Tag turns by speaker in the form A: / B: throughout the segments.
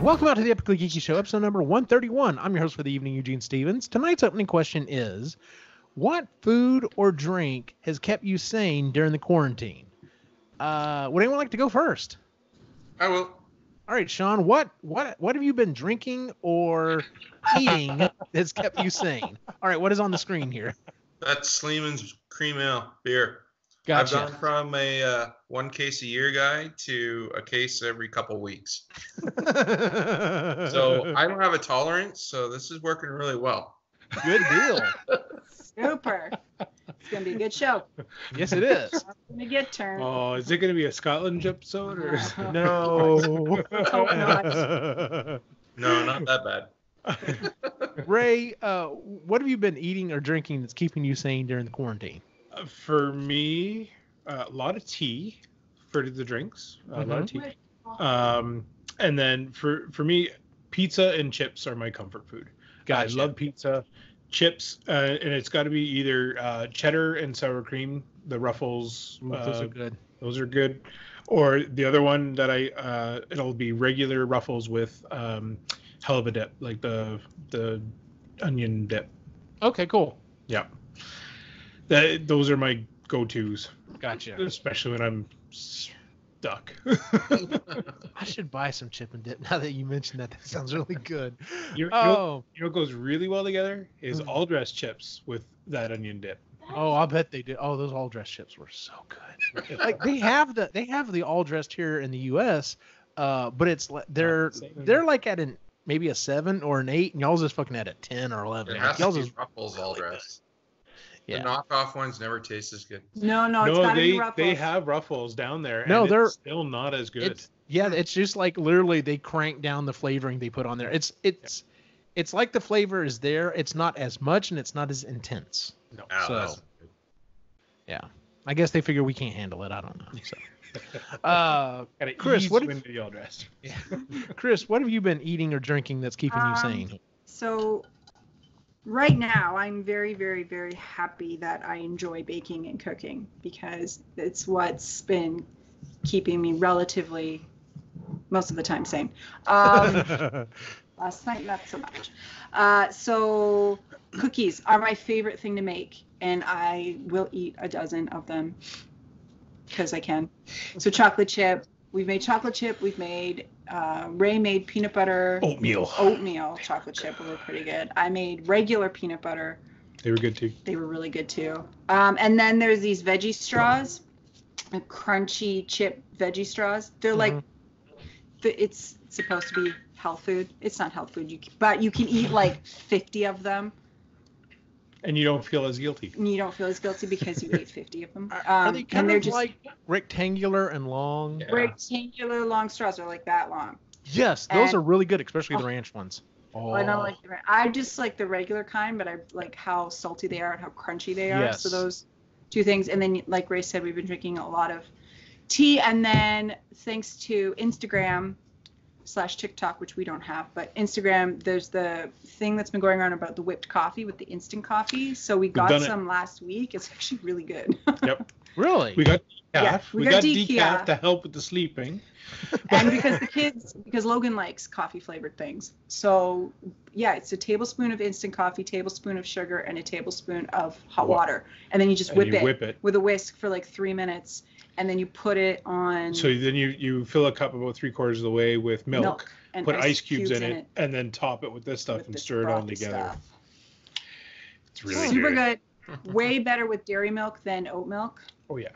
A: Welcome out to the Epically Geeky Show, episode number 131. I'm your host for the evening, Eugene Stevens. Tonight's opening question is, what food or drink has kept you sane during the quarantine? Would anyone like to go first?
B: I will.
A: All right, Sean, what have you been drinking or eating that's kept you sane? All right, what is on the screen here?
B: That's Sleeman's Cream Ale beer.
A: Gotcha.
B: I've gone from a 1 case a year guy to a case every couple weeks. So I don't have a tolerance, so this is working really well.
A: Good deal.
C: Super. It's going to be a good show.
A: Yes, it is.
C: I'm going to get turned.
D: Oh, is it going to be a Scotland episode? Or
A: No.
C: Hope not.
B: No, not that bad.
A: Ray, what have you been eating or drinking that's keeping you sane during the quarantine?
D: For me, a lot of tea for the drinks. A lot of tea. And then for me, pizza and chips are my comfort food.
A: Gotcha.
D: I love pizza, chips, and it's got to be either cheddar and sour cream, the Ruffles.
A: Those are good.
D: Those are good. Or the other one that it'll be regular Ruffles with halibut dip, like the onion dip.
A: Okay, cool.
D: Yeah. Those are my go-tos.
A: Gotcha.
D: Especially when I'm stuck.
A: I should buy some chip and dip now that you mentioned that. That sounds really good.
D: You know what goes really well together is all dressed chips with that onion dip.
A: Oh, I bet they did. Oh, those all dressed chips were so good. Like they have the all dressed here in the U.S., but it's they're like at maybe a 7 or an 8, and y'all's just fucking at a 10 or 11.
B: It has
A: Y'all's
B: to
A: is
B: be Ruffles all dressed.
A: Yeah.
B: The knockoff ones never taste as good.
C: No, it's got to be Ruffles.
D: They have Ruffles down there.
A: No,
D: and
A: they're
D: it's still not as good.
A: It's just like literally they crank down the flavoring they put on there. It's like the flavor is there. It's not as much and it's not as intense.
D: No.
A: So yeah, I guess they figure we can't handle it. I don't know. So, Chris, Chris, what have you been eating or drinking that's keeping you sane?
C: So right now, I'm very, very, very happy that I enjoy baking and cooking because it's what's been keeping me relatively, most of the time, sane. Last night, not so much. So cookies are my favorite thing to make, and I will eat a dozen of them because I can. So chocolate chip. We've made chocolate chip. We've made Ray made peanut butter. Oatmeal chocolate chip were pretty good. I made regular peanut butter.
D: They were good too.
C: They were really good too. And then there's these veggie straws, crunchy chip veggie straws. They're like, it's supposed to be health food. It's not health food, but you can eat like 50 of them.
D: And you don't feel as guilty.
C: And you don't feel as guilty because you ate 50 of them.
A: Are they kind of just like rectangular and long?
C: Yeah. Rectangular long straws. They're like that long.
A: Yes, those are really good, especially the ranch ones. Oh.
C: I don't like the ranch. I just like the regular kind, but I like how salty they are and how crunchy they are.
A: Yes.
C: So those two things. And then, like Ray said, we've been drinking a lot of tea. And then thanks to Instagram/TikTok, which we don't have, but Instagram, there's the thing that's been going around about the whipped coffee with the instant coffee. So we got some last week. It's actually really good.
D: Yep.
A: Really?
D: We got decaf.
C: Yeah,
D: we got decaf to help with the sleeping.
C: And because Logan likes coffee flavored things. So yeah, it's a tablespoon of instant coffee, tablespoon of sugar, and a tablespoon of hot water. And then you just whip it with a whisk for like 3 minutes. And then you put it on.
D: So then you fill a cup about 3/4 of the way with milk
C: and
D: put ice cubes in it, and then top it with this stuff and stir it all together. It's really
C: super good. Way better with dairy milk than oat milk.
D: Oh yeah.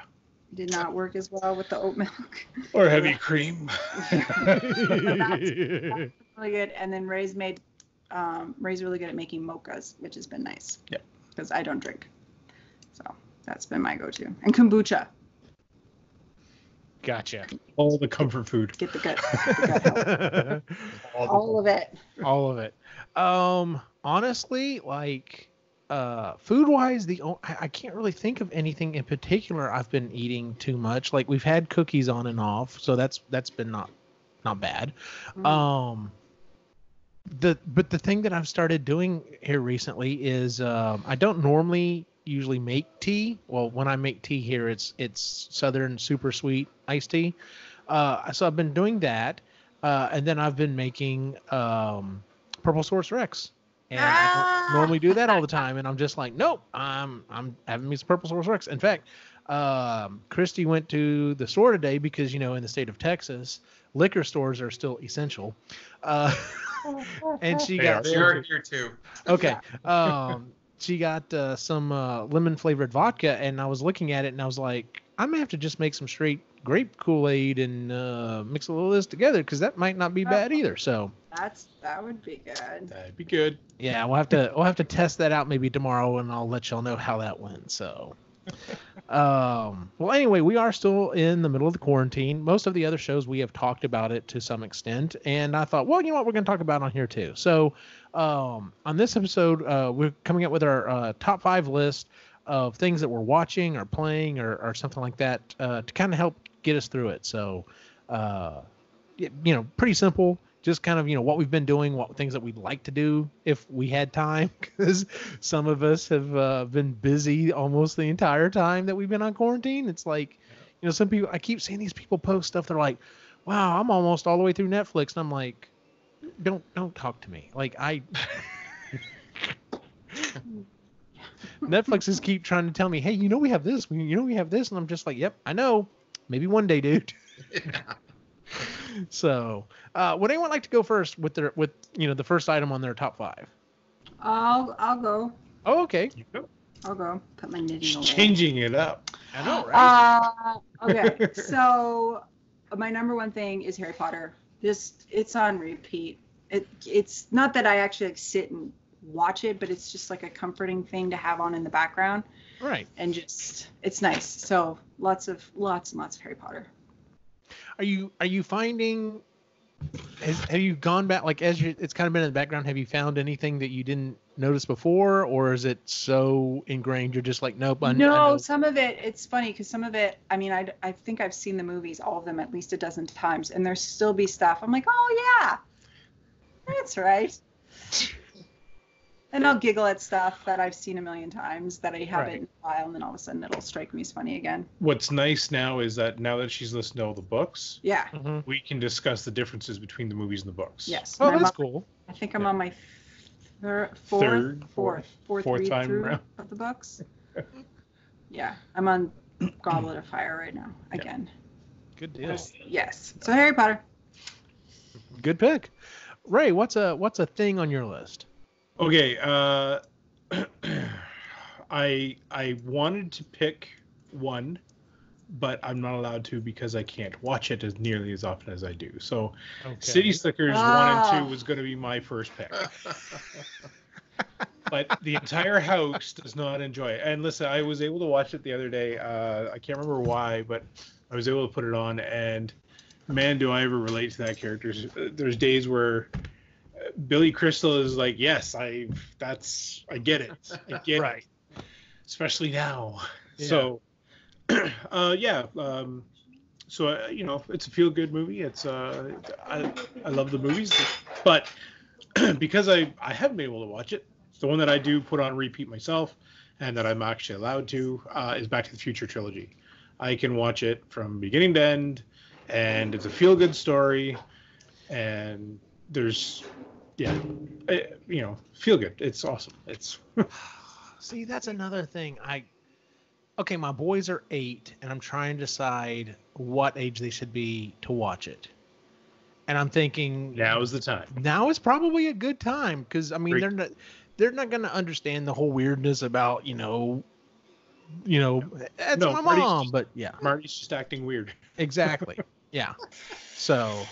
C: Did not work as well with the oat milk.
D: Or heavy cream.
C: That's really good. And then Ray's really good at making mochas, which has been nice.
D: Yeah.
C: Because I don't drink. So that's been my go-to. And kombucha.
A: Gotcha.
D: All the comfort food.
C: Get the gut health. All of it.
A: All of it. Honestly, like food-wise, I can't really think of anything in particular I've been eating too much. Like we've had cookies on and off, so that's been not bad. But the thing that I've started doing here recently is I don't normally usually make tea. Well, when I make tea here, it's Southern super sweet iced tea. So I've been doing that. And then I've been making Purple Source Rex. And I don't normally do that all the time. And I'm just like, nope, I'm having me some Purple Source Rex. In fact, Christy went to the store today because, in the state of Texas, liquor stores are still essential. And she got
B: They are here too.
A: Okay. She got some lemon flavored vodka, and I was looking at it, and I was like, I may have to just make some straight grape Kool-Aid and mix a little of this together because that might not be bad either. So
C: that would be good.
D: That'd be good.
A: yeah, we'll have to test that out maybe tomorrow, and I'll let y'all know how that went. So. Well, anyway, we are still in the middle of the quarantine. Most of the other shows we have talked about it to some extent, and I thought, well, you know what, we're going to talk about it on here too. So, on this episode, we're coming up with our top 5 list of things that we're watching or playing or something like that to kind of help get us through it. So, pretty simple. Just kind of, what we've been doing, what things that we'd like to do if we had time, because some of us have been busy almost the entire time that we've been on quarantine. It's like, some people, I keep seeing these people post stuff. They're like, wow, I'm almost all the way through Netflix. And I'm like, don't talk to me. Like Netflix is keep trying to tell me, hey, we have this, we have this. And I'm just like, yep, I know. Maybe one day, dude.
B: Yeah.
A: So, would anyone like to go first with the first item on their top 5?
C: I'll go.
A: Oh, okay.
C: I'll go. Put my knitting
D: Just
C: away.
D: changing it up.
A: I know, right?
C: Okay. So my number one thing is Harry Potter. It's on repeat. It's not that I actually sit and watch it, but it's just like a comforting thing to have on in the background.
A: Right.
C: And just it's nice. So lots and lots of Harry Potter.
A: Are you finding? Have you gone back it's kind of been in the background? Have you found anything that you didn't notice before, or is it so ingrained you're just like, nope?
C: No, some of it. It's funny because some of it. I mean, I think I've seen the movies, all of them, at least a dozen times, and there still be stuff. I'm like, oh yeah, that's right. And I'll giggle at stuff that I've seen a million times that I haven't in a while, and then all of a sudden it'll strike me as funny again.
D: What's nice now is that now that she's listened to all the books,
C: yeah,
D: we can discuss the differences between the movies and the books.
C: Yes.
A: Oh, that's cool.
C: I think I'm on my fourth read
D: time
C: through
D: round
C: of the books. Yeah, I'm on Goblet of Fire right now again.
A: Good deal.
C: Yes. So Harry Potter.
A: Good pick. Ray, what's a thing on your list?
D: Okay, I wanted to pick one, but I'm not allowed to because I can't watch it as nearly as often as I do. So, City Slickers 1 and 2 was going to be my first pick. But the entire house does not enjoy it. And listen, I was able to watch it the other day. I can't remember why, but I was able to put it on, and man, do I ever relate to that character. There's days where Billy Crystal is like, yes, I get it. I get
A: right.
D: it. Especially now.
A: Yeah.
D: So, so it's a feel-good movie. It's I love the movies, but because I haven't been able to watch it, the one that I do put on repeat myself and that I'm actually allowed to is Back to the Future trilogy. I can watch it from beginning to end, and it's a feel-good story, and there's feel good. It's awesome. It's
A: See, that's another thing. Okay, my boys are 8, and I'm trying to decide what age they should be to watch it. And I'm thinking
D: now is the time.
A: Now is probably a good time because I mean they're not going to understand the whole weirdness about that's my mom, but yeah,
D: Marty's just acting weird.
A: Exactly. Yeah. So.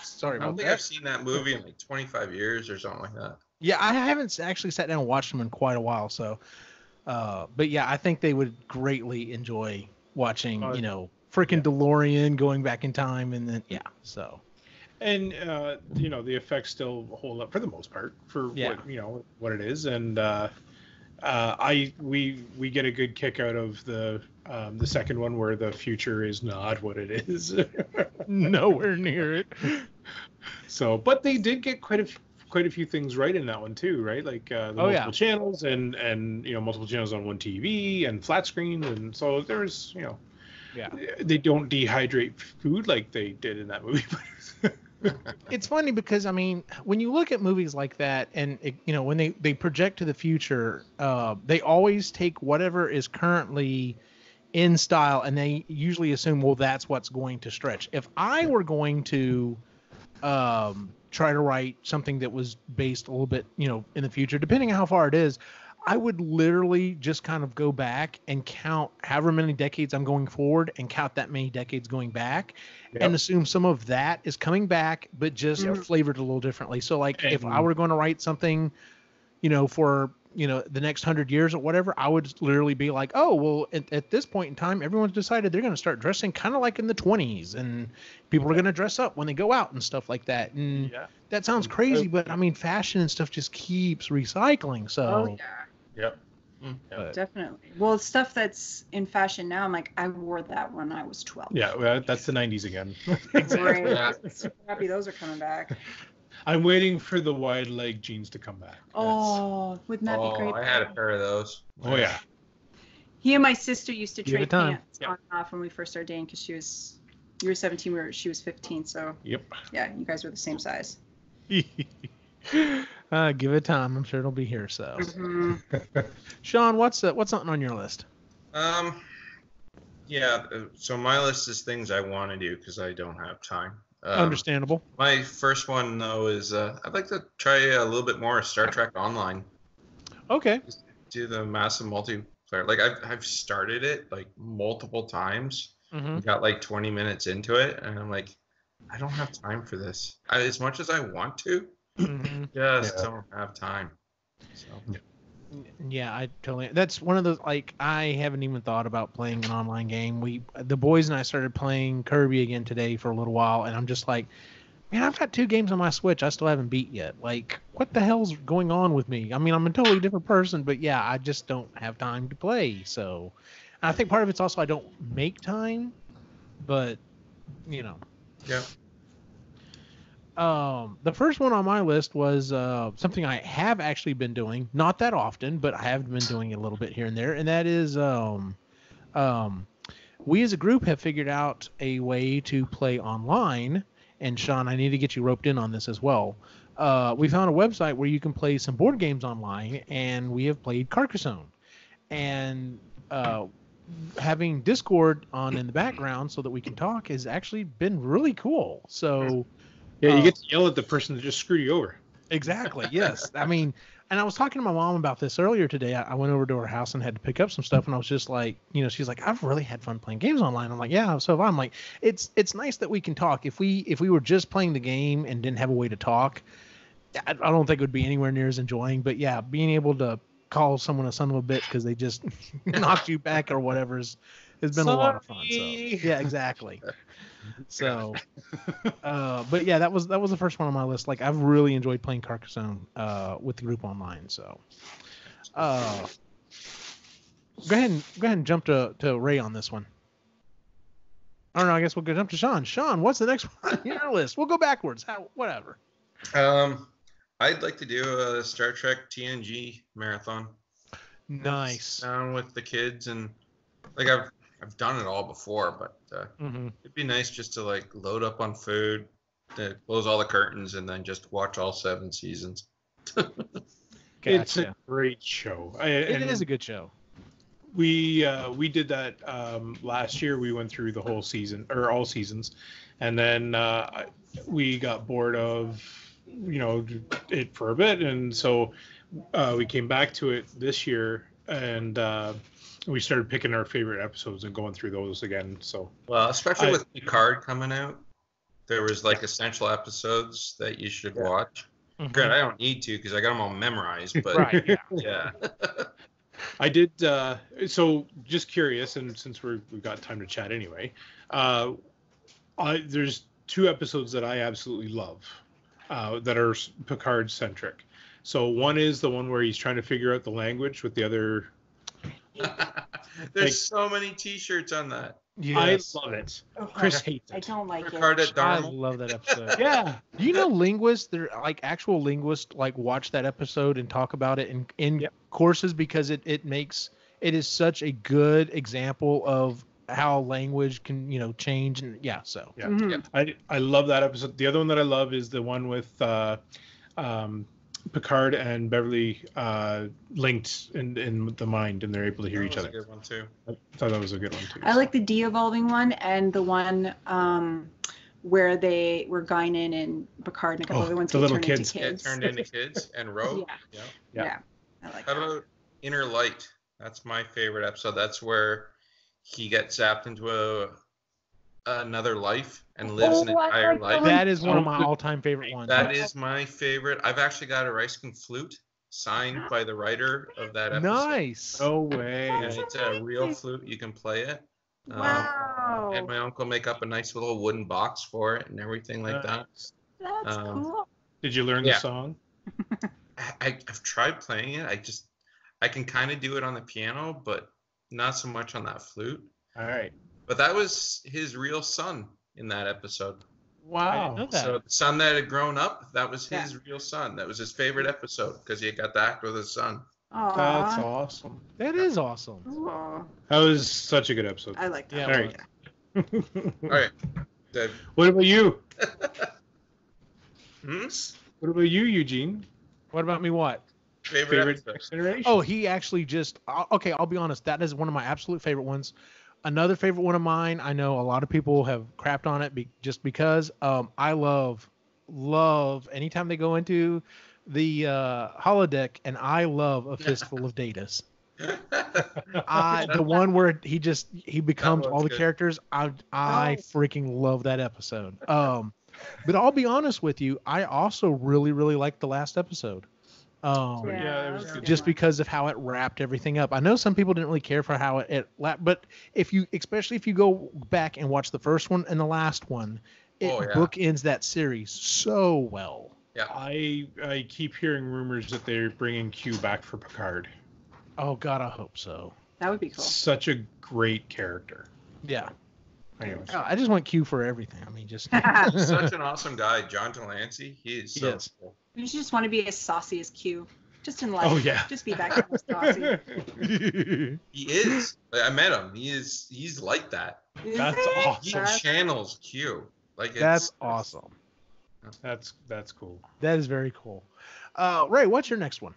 A: Sorry
B: I don't
A: about
B: think
A: that.
B: I've seen that movie in like 25 years or something like that.
A: Yeah, I haven't actually sat down and watched them in quite a while. So, but yeah, I think they would greatly enjoy watching, freaking DeLorean going back in time, and then so.
D: And the effects still hold up for the most part for what it is, and we get a good kick out of the second one where the future is not what it is.
A: Nowhere near it.
D: So, but they did get quite a few things right in that one too, right? Like the multiple channels and multiple channels on one TV and flat screens, and so there's They don't dehydrate food like they did in that movie.
A: It's funny because I mean, when you look at movies like that, and when they project to the future, they always take whatever is currently in style, and they usually assume, well, that's what's going to stretch. If I were going to try to write something that was based a little bit, in the future, depending on how far it is, I would literally just kind of go back and count however many decades I'm going forward and count that many decades going back and assume some of that is coming back, but just flavored a little differently. So like if I were going to write something, for, the next 100 years or whatever, I would literally be like, oh, well, at this point in time, everyone's decided they're going to start dressing kind of like in the 20s, and people are going to dress up when they go out and stuff like that. And that sounds crazy, but I mean, fashion and stuff just keeps recycling. So,
C: definitely. Well, stuff that's in fashion now, I'm like, I wore that when I was 12.
D: Yeah, well, that's the 90s again.
C: Exactly. So happy those are coming back.
D: I'm waiting for the wide leg jeans to come back.
C: Oh, wouldn't that be great?
B: I had a pair of those.
D: Oh, yeah.
C: He and my sister used to trade pants
A: Yep.
C: on and off when we first started dating because you were 17, she was 15. So,
D: Yep.
C: yeah, you guys were the same size.
A: give it time. I'm sure it'll be here. So, Sean, what's something on your list?
B: Yeah. So my list is things I want to do because I don't have time.
A: Understandable.
B: My first one though is I'd like to try a little bit more Star Trek Online.
A: Okay.
B: Just do the massive multiplayer. Like I've started it like multiple times. Got like 20 minutes into it, and I'm like, I don't have time for this. As much as I want to, just don't have time. So.
A: Yeah, I totally. That's one of those, like, I haven't even thought about playing an online game. The boys and I started playing Kirby again today for a little while, and I'm just like, man, I've got 2 games on my Switch I still haven't beat yet. Like, what the hell's going on with me? I mean, I'm a totally different person, but yeah, I just don't have time to play. So, I think part of it's also I don't make time, but,
B: Yeah.
A: The first one on my list was something I have actually been doing, not that often, but I have been doing it a little bit here and there, and that is we as a group have figured out a way to play online, and Sean, I need to get you roped in on this as well. We found a website where you can play some board games online, and we have played Carcassonne. And having Discord on in the background so that we can talk has actually been really cool. So...
D: Yeah, you get to yell at the person that just screwed you over.
A: Exactly. Yes. I mean, and I was talking to my mom about this earlier today. I went over to her house and had to pick up some stuff, and I was just like, she's like, I've really had fun playing games online. I'm like, yeah, so have I. I'm like, it's nice that we can talk. If we were just playing the game and didn't have a way to talk, I don't think it would be anywhere near as enjoying. But yeah, being able to call someone a son of a bitch because they just knocked you back or whatever has been a lot of fun. So yeah, exactly. So, but yeah, that was the first one on my list. Like, I've really enjoyed playing Carcassonne with the group online. So, go ahead and jump to Ray on this one. I don't know. I guess we'll go jump to Sean. Sean, what's the next one on your list? We'll go backwards. Whatever.
B: I'd like to do a Star Trek TNG marathon.
A: Nice.
B: Down with the kids, and like I've done it all before, but it'd be nice just to like load up on food, to close all the curtains, and then just watch all 7 seasons.
A: Gotcha.
D: It's a great show.
A: It is a good show.
D: We did that last year. We went through the whole season, or all seasons, and then we got bored of it for a bit, and so we came back to it this year, and we started picking our favorite episodes and going through those again. So,
B: well, especially with Picard coming out, there was like essential episodes that you should watch. Granted, I don't need to because I got them all memorized, but
A: right,
B: yeah.
D: I did. So, just curious, and since we've got time to chat anyway, there's 2 episodes that I absolutely love that are Picard centric. So one is the one where he's trying to figure out the language with the other.
B: There's so many T-shirts on that.
A: Yes.
D: I love it.
C: Oh,
D: Chris hates it.
C: I don't like
B: Picard
C: it.
B: at Dharma.
A: I love that episode.
D: Yeah.
A: Do you know linguists? They're like actual linguists, like watch that episode and talk about it in courses because it is such a good example of how language can change and so
D: Yeah.
C: Mhm.
D: I love that episode. The other one that I love is the one with Picard and Beverly linked in the mind, and they're able to hear each other.
B: That was a good one too.
D: I thought that was a good one too.
C: I like the de-evolving one and the one where they were Guinan and Picard and a couple other ones
D: the
C: get
D: little
C: turned
D: kids.
C: into
B: Get
C: kids.
B: turned into kids and Rogue.
C: Yeah.
B: Yeah.
C: Yeah. I like
B: How
C: that.
B: about Inner Light? That's my favorite episode. That's where he gets zapped into another life and lives an entire life.
A: that is one of my all-time favorite ones.
B: That is my favorite. I've actually got a Rice King flute signed by the writer of that episode.
A: Nice.
D: No way.
B: Yeah, it's a real flute. You can play it.
C: Wow.
B: And my uncle make up a nice little wooden box for it and everything like that.
C: That's cool.
D: Did you learn the song?
B: I've tried playing it. I can kind of do it on the piano, but not so much on that flute.
D: All right.
B: But that was his real son in that episode.
A: Wow. I didn't know that.
B: So the son that had grown up, that was his real son. That was his favorite episode because he got to act with his son.
C: Aww.
D: That's awesome.
A: That is awesome.
C: Aw.
D: That was such a good episode.
C: I like that.
A: Yeah,
D: All right.
B: All right. Dave.
D: What about you?
B: Hmm?
D: What about you, Eugene?
A: What about me? What?
B: Favorite episode.
D: Next Generation?
A: Oh, he actually okay, I'll be honest. That is one of my absolute favorite ones. Another favorite one of mine, I know a lot of people have crapped on it just because I love anytime they go into the holodeck, and I love A Fistful of Datas. The one where he becomes all the
B: good.
A: characters. I freaking love that episode. But I'll be honest with you, I also really, really liked the last episode.
D: Yeah, it was
C: that's a
D: good.
C: good
A: Just
C: one.
A: because of how it wrapped everything up. I know some people didn't really care for how but especially if you go back and watch the first one and the last one, it bookends that series so well.
B: Yeah.
D: I keep hearing rumors that they're bringing Q back for Picard.
A: Oh God, I hope so.
C: That would be cool.
D: Such a great character.
A: Yeah.
D: Anyways.
A: I just want Q for everything. I mean, just
B: Such an awesome guy, John Delancey. He is so
A: Yes.
B: cool.
C: You just want to be as saucy as Q. Just in life.
D: Oh, yeah.
C: Just be back as saucy.
B: He is. Like, I met him. He's like that.
D: That's
C: Isn't it?
D: awesome.
B: He
C: That's-
B: channels Q. Like
A: that's awesome.
D: That's cool.
A: That is very cool. Ray, what's your next one?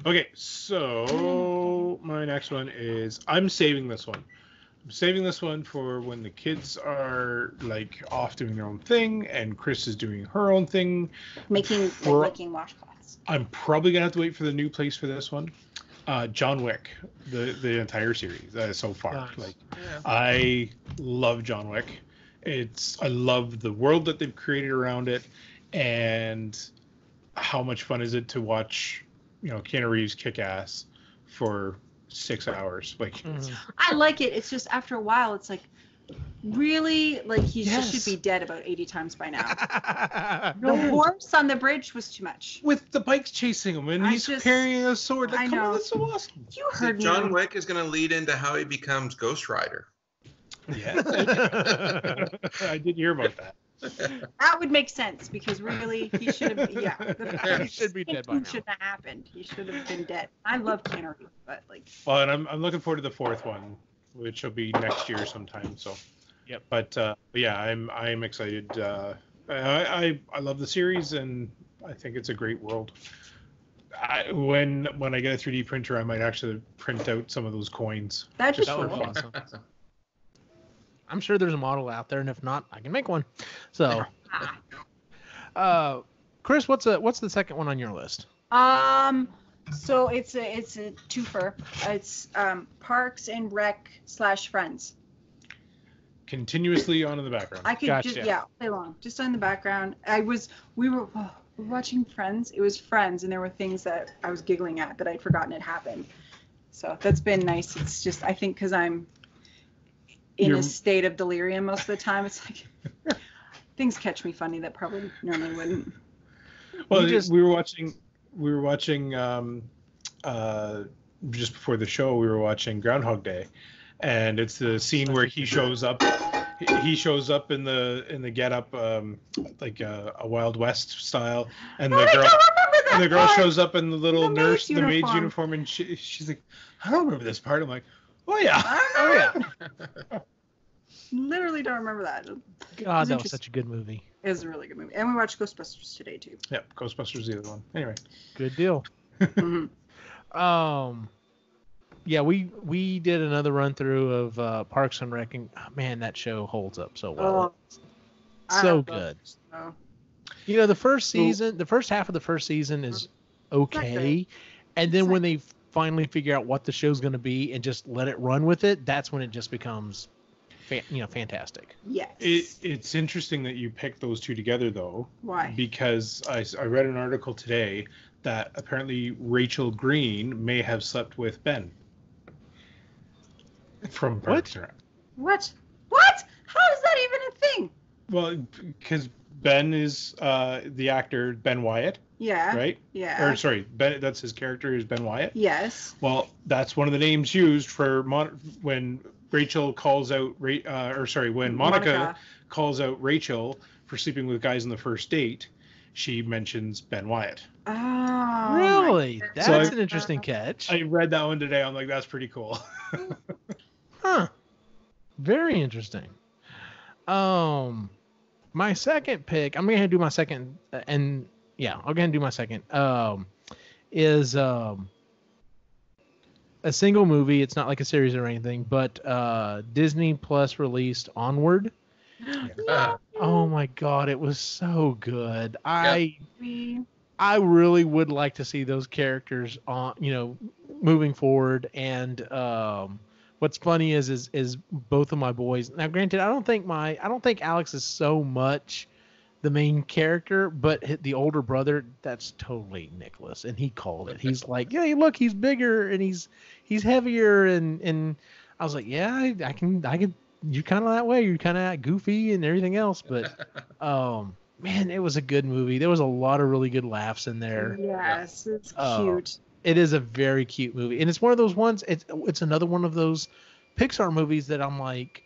D: Okay, so my next one is I'm saving this one. I'm saving this one for when the kids are like off doing their own thing and Chris is doing her own thing.
C: Making washcloths.
D: I'm probably gonna have to wait for the new place for this one. John Wick, the entire series so far.
A: Nice.
D: Like, I love John Wick. I love the world that they've created around it, and how much fun is it to watch, Keanu Reeves kick ass for 6 hours. Like,
C: I like it. It's just after a while, it's like, really? Like, he just should be dead about 80 times by now. The horse on the bridge was too much.
D: with the bikes chasing him, and he's carrying a sword. Like,
C: I
D: come on,
C: know.
D: that's so awesome.
C: You heard me.
B: John Wick is going to lead into how he becomes Ghost Rider.
D: Yeah, I did hear about that.
C: That would make sense because really, he should have. Yeah,
A: He should be dead by now.
C: Shouldn't have happened. He should have been dead. I love Keanu Reeves, but like.
D: Well, and I'm looking forward to the fourth one, which will be next year sometime. So,
A: Yep.
D: But yeah, I'm excited. I love the series, and I think it's a great world. When I get a 3D printer, I might actually print out some of those coins.
C: That'd be
A: That would
C: cool.
A: be awesome. I'm sure there's a model out there, and if not, I can make one. So, Chris, what's the second one on your list?
C: So it's a twofer. It's Parks and Rec / Friends.
D: Continuously on in the background.
C: I could
A: Gotcha.
C: just play along, just on the background. We were watching Friends. It was Friends, and there were things that I was giggling at that I'd forgotten had happened. So that's been nice. It's just I think because I'm in a state of delirium most of the time, it's like things catch me funny that probably normally wouldn't.
D: Well, we were watching just before the show. We were watching Groundhog Day, and it's the scene where he shows up. He shows up in the getup, like a Wild West style, and the girl shows up in the little
C: The maid's
D: maid's uniform, and she's like, I don't remember this part. I'm like, Oh yeah.
C: Oh yeah. Literally don't remember that.
A: God, that was such a good movie.
C: It was a really good movie. And we watched Ghostbusters today too.
D: Yep, Ghostbusters is the other one. Anyway.
A: Good deal. Yeah, we did another run through of Parks and Rec, and man, that show holds up so well. So good. You know, the first season, the first half of the first season is okay, and then when they finally figure out what the show's going to be and just let it run with it, that's when it just becomes, fantastic.
C: Yes.
D: It's interesting that you picked those two together, though.
C: Why?
D: Because I read an article today that apparently Rachel Green may have slept with Ben. From Parks and Rec.
C: What? How is that even a thing?
D: Well, because Ben is the actor Ben Wyatt.
C: Yeah.
D: Right?
C: Yeah.
D: Or sorry, Ben. That's his character is Ben Wyatt.
C: Yes.
D: Well, that's one of the names used for when Rachel calls out, when Monica calls out Rachel for sleeping with guys on the first date, she mentions Ben Wyatt.
C: Oh.
A: Really? That's an interesting catch.
D: I read that one today. I'm like, that's pretty cool.
A: Huh. Very interesting. My second pick, I'm gonna do my second, and yeah, I'll go ahead and do my second. Is a single movie. It's not like a series or anything, but Disney Plus released Onward. Oh my God, it was so good. I really would like to see those characters on, moving forward. And what's funny is both of my boys. Now, granted, I don't think Alex is so much the main character, but the older brother, that's totally Nicholas, and he called it. He's like, yeah, look, he's bigger and he's heavier, and I was like, yeah, I can. You're kind of that way. You're kind of goofy and everything else, but man, it was a good movie. There was a lot of really good laughs in there.
C: Yes, it's cute.
A: It is a very cute movie, and it's one of those ones. It's another one of those Pixar movies that I'm like,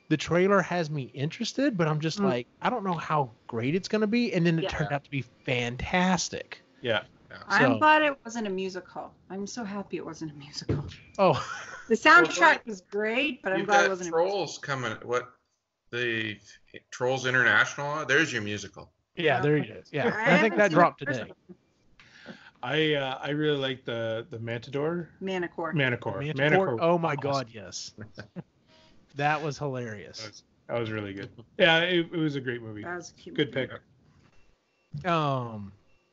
A: the trailer has me interested, but I'm just like, I don't know how great it's gonna be, and then it turned out to be fantastic.
D: Yeah.
C: I'm glad it wasn't a musical. I'm so happy it wasn't a musical.
A: Oh,
C: the soundtrack was great, but I'm glad it wasn't.
B: Trolls coming. What the Trolls International? There's your musical.
A: Yeah, there you go. Yeah, I think that dropped today.
D: I really like the Manticore.
C: Manticore.
A: Oh my God, yes. That was hilarious.
D: That was really good. Yeah, it was a great movie.
C: That was a cute
D: good
C: movie.
D: pick.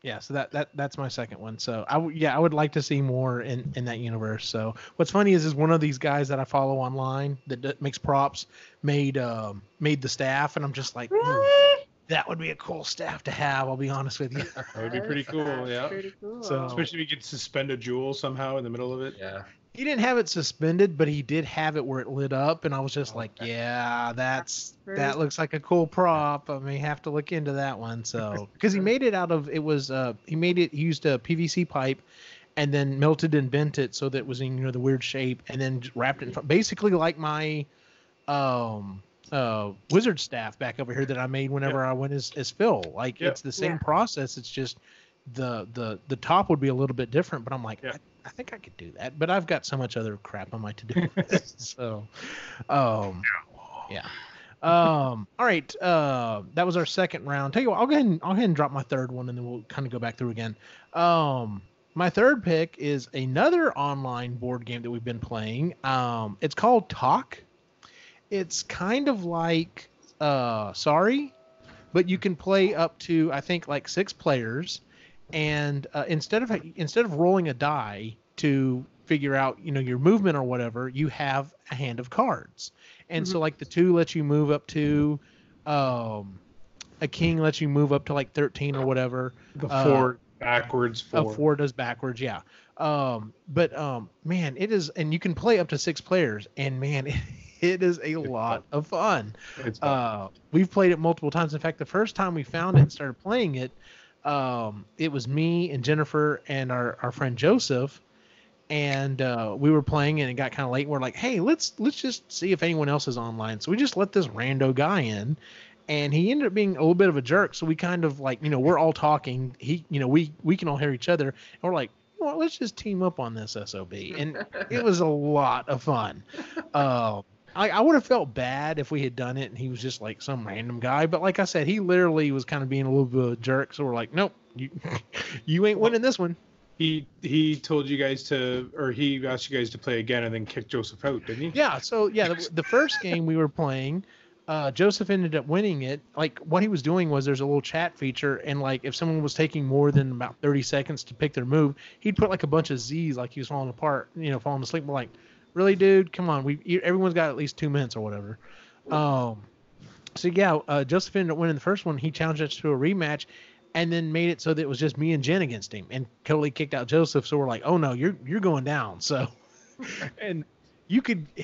A: Yeah, so that's my second one. So I would like to see more in that universe. So what's funny is one of these guys that I follow online that makes props made the staff, and I'm just like,
C: really?
A: That would be a cool staff to have. I'll be honest with you.
D: That would be pretty cool. Yeah.
C: Pretty cool.
A: So,
D: especially if you could suspend a jewel somehow in the middle of it.
B: Yeah.
A: He didn't have it suspended, but he did have it where it lit up, and I was just like, yeah, that looks like a cool prop. I may have to look into that one. So, because he made it out of, he used a PVC pipe and then melted and bent it so that it was in, the weird shape, and then wrapped it in, basically like my wizard staff back over here that I made whenever I went as Phil. Like, it's the same process. It's just the top would be a little bit different, but I'm like, I think I could do that, but I've got so much other crap on my to-do list. So, yeah. All right. That was our second round. Tell you what, I'll go ahead and drop my third one, and then we'll kind of go back through again. My third pick is another online board game that we've been playing. It's called Talk. It's kind of like Sorry, but you can play up to, I think, like 6 players. And instead of rolling a die to figure out, your movement or whatever, you have a hand of cards. And so like the 2 lets you move up to, a king lets you move up to like 13 or whatever.
D: The 4 backwards.
A: 4 does backwards, yeah. But man, it is, and you can play up to 6 players, and man, it is a lot of fun. We've played it multiple times. In fact, the first time we found it and started playing it, it was me and Jennifer and our friend Joseph, and we were playing, and it got kind of late. We're like, hey, let's just see if anyone else is online. So we just let this rando guy in, and he ended up being a little bit of a jerk. So we kind of like, we're all talking. We can all hear each other, and we're like, know what, let's just team up on this SOB. And it was a lot of fun. I would have felt bad if we had done it and he was just like some random guy. But like I said, he literally was kind of being a little bit of a jerk. So we're like, nope, you ain't winning this one.
D: He told you guys he asked you guys to play again and then kicked Joseph out, didn't he?
A: Yeah. So yeah, the first game we were playing, Joseph ended up winning it. Like what he was doing was there's a little chat feature, and like if someone was taking more than about 30 seconds to pick their move, he'd put like a bunch of Z's, like he was falling apart, falling asleep. We're like, really, dude? Come on, everyone's got at least 2 minutes or whatever. So yeah, Joseph ended up winning the first one. He challenged us to a rematch, and then made it so that it was just me and Jen against him, and totally kicked out Joseph. So we're like, oh no, you're going down. So, and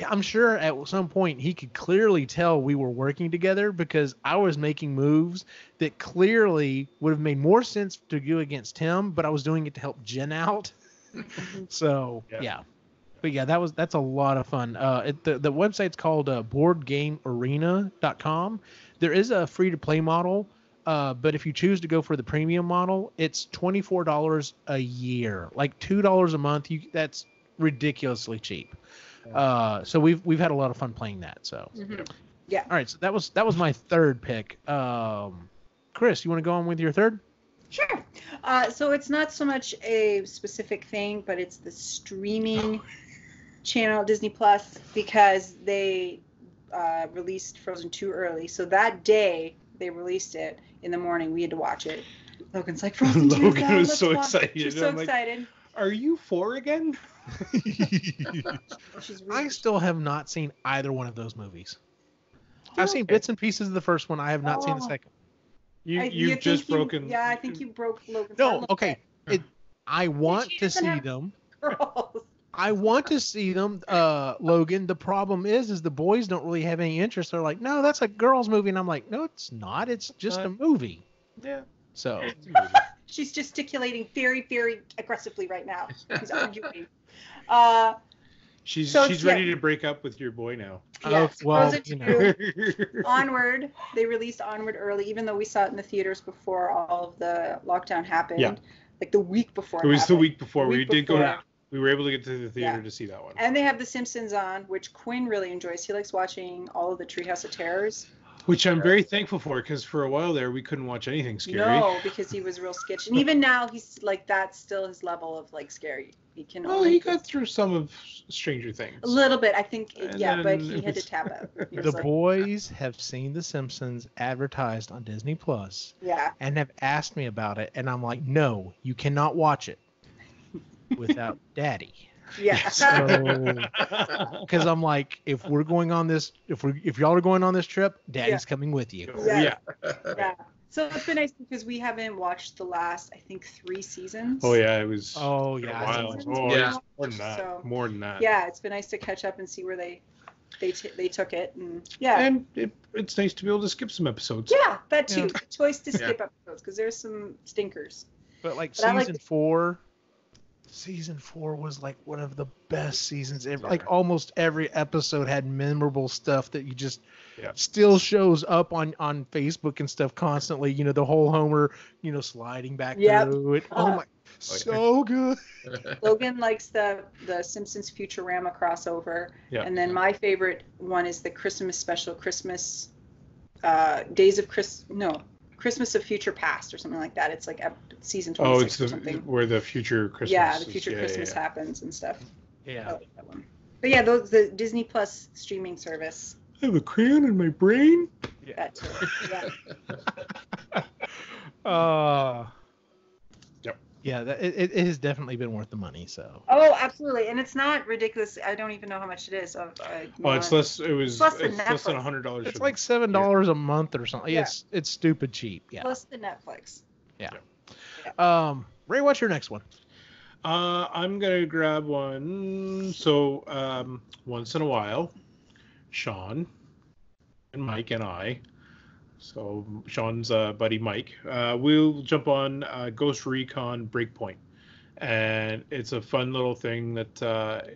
A: I'm sure at some point he could clearly tell we were working together because I was making moves that clearly would have made more sense to do against him, but I was doing it to help Jen out. So yeah. But yeah, that's a lot of fun. The website's called boardgamearena.com. There is a free-to-play model, but if you choose to go for the premium model, it's $24 a year, like $2 a month. That's ridiculously cheap. So we've had a lot of fun playing that. So
C: yeah.
A: All right, so that was my third pick. Chris, you want to go on with your third?
C: Sure. So it's not so much a specific thing, but it's the streaming channel, Disney Plus, because they released Frozen 2 early. So that day they released it in the morning, we had to watch it. Logan's like, Frozen 2
D: Logan was so excited.
C: She's so excited.
D: Are you 4 again?
A: I still have not seen either one of those movies. I've seen bits and pieces of the first one. I have not seen the second.
D: You've just broken.
C: Yeah, I think you broke Logan's.
A: No, okay. I want to see them.
C: Girls.
A: I want to see them, Logan. The problem is the boys don't really have any interest. They're like, no, that's a girls' movie. And I'm like, no, it's not. It's just a movie.
D: Yeah.
A: So.
C: She's gesticulating very, very aggressively right now. She's arguing.
D: She's ready to break up with your boy now.
C: Yes.
A: Well,
C: Onward. They released Onward early, even though we saw it in the theaters before all of the lockdown happened.
D: Yeah.
C: Like the week before.
D: It was the week before.
C: We
D: were able to get to the theater to see that one.
C: And they have The Simpsons on, which Quinn really enjoys. He likes watching all of the Treehouse of Terrors.
D: Which I'm very thankful for, because for a while there we couldn't watch anything scary.
C: No, because he was real sketch. And even now he's like, that's still his level of like scary. He can.
D: Well, he got through some of Stranger Things.
C: A little bit, I think. But he had to tap out.
A: The boys have seen The Simpsons advertised on Disney Plus.
C: Yeah.
A: And have asked me about it, and I'm like, no, you cannot watch it without Daddy.
C: Yeah.
A: So, because I'm like, if y'all are going on this trip, Daddy's coming with you.
C: Yeah. So it's been nice because we haven't watched the last, I think, 3 seasons.
D: Oh yeah, it was.
A: Oh yeah.
D: A while. More than that.
C: So,
D: more than that.
C: Yeah, it's been nice to catch up and see where they took it, and yeah.
D: And it's nice to be able to skip some episodes.
C: Yeah, that too. Yeah. Choice to skip episodes because there's some stinkers.
A: But Season 4 was like one of the best seasons ever. Like almost every episode had memorable stuff that you just still shows up on Facebook and stuff constantly. The whole Homer, sliding back through it. Oh my, so good.
C: Logan likes the Simpsons Futurama crossover, and then my favorite one is the Christmas special, Christmas Christmas of Future Past or something like that. It's like season 26 or something.
D: Where the future Christmas.
C: Yeah, the future Christmas happens and stuff.
A: Yeah.
C: I like that one. But yeah, the Disney Plus streaming service.
D: I have a crayon in my brain.
C: Yeah. That too.
A: Yeah. Yeah, it has definitely been worth the money. So.
C: Oh, absolutely, and it's not ridiculous. I don't even know how much it is.
D: It's less. It's less than $100.
A: It's like $7 a month or something. Yeah. It's stupid cheap. Yeah.
C: Plus the Netflix.
A: Yeah. Ray, what's your next one?
D: I'm gonna grab one. So once in a while, Sean and Mike and I. So Sean's buddy Mike, we'll jump on Ghost Recon Breakpoint, and it's a fun little thing that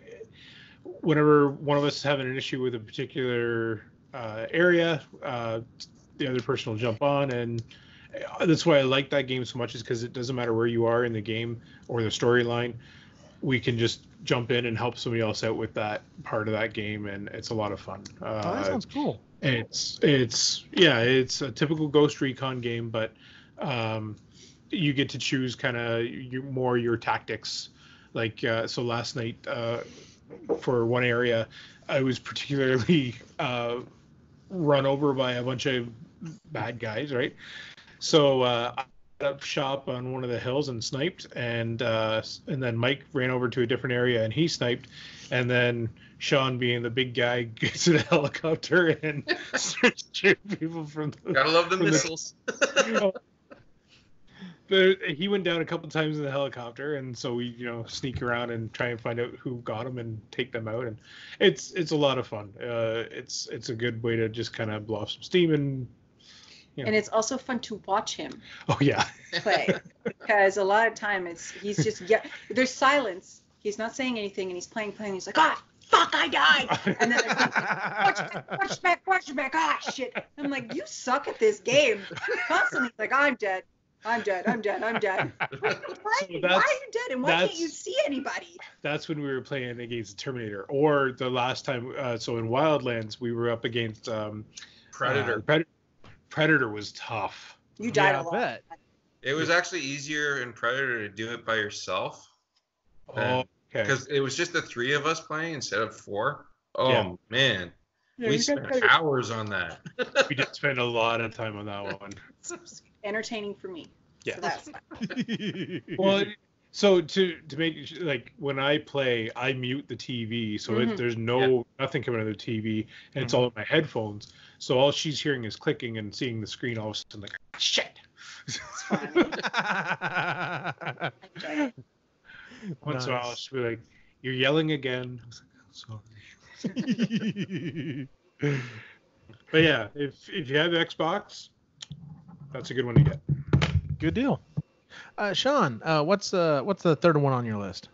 D: whenever one of us is having an issue with a particular area, the other person will jump on and That's why I like that game so much, is because it doesn't matter where you are in the game or the storyline. We can just jump in and help somebody else out with that part of that game, and it's a lot of fun.
A: That sounds cool.
D: It's a typical Ghost Recon game, but you get to choose kind of your tactics. Like so last night for one area, I was particularly run over by a bunch of bad guys, right? So I set up shop on one of the hills and sniped, and then Mike ran over to a different area and he sniped, and then Sean, being the big guy, gets in a helicopter and starts shooting people from the...
B: Gotta love the missiles.
D: He went down a couple times in the helicopter, and so we, sneak around and try and find out who got him and take them out, and it's a lot of fun. It's a good way to just kind of blow off some steam, and
C: and it's also fun to watch him.
D: Oh yeah.
C: Play, because a lot of time he's just there's silence. He's not saying anything, and he's playing. He's like, fuck, I died. And then watch back. Shit. I'm like, you suck at this game. Constantly like, I'm dead. Why are you dead? And why can't you see anybody?
D: That's when we were playing against Terminator. Or the last time, so in Wildlands, we were up against
B: Predator.
D: Predator was tough.
C: You died a lot.
B: It was actually easier in Predator to do it by yourself.
D: Oh, okay.
B: Because it was just the 3 of us playing instead of 4. Oh, man.
C: Yeah,
B: we spent hours on that.
D: We did spend a lot of time on that one.
C: Entertaining for me.
D: Yeah.
C: So that's fine.
D: Well, so to make, like, when I play, I mute the TV, so there's nothing coming out of the TV, and it's all in my headphones. So all she's hearing is clicking and seeing the screen. All of a sudden, like, shit.
C: It's fine.
D: Once in a while, she'll be like, "You're yelling again." I was like, "Sorry." But yeah, if you have Xbox, that's a good one to get.
A: Good deal. Sean, what's the third one on your list?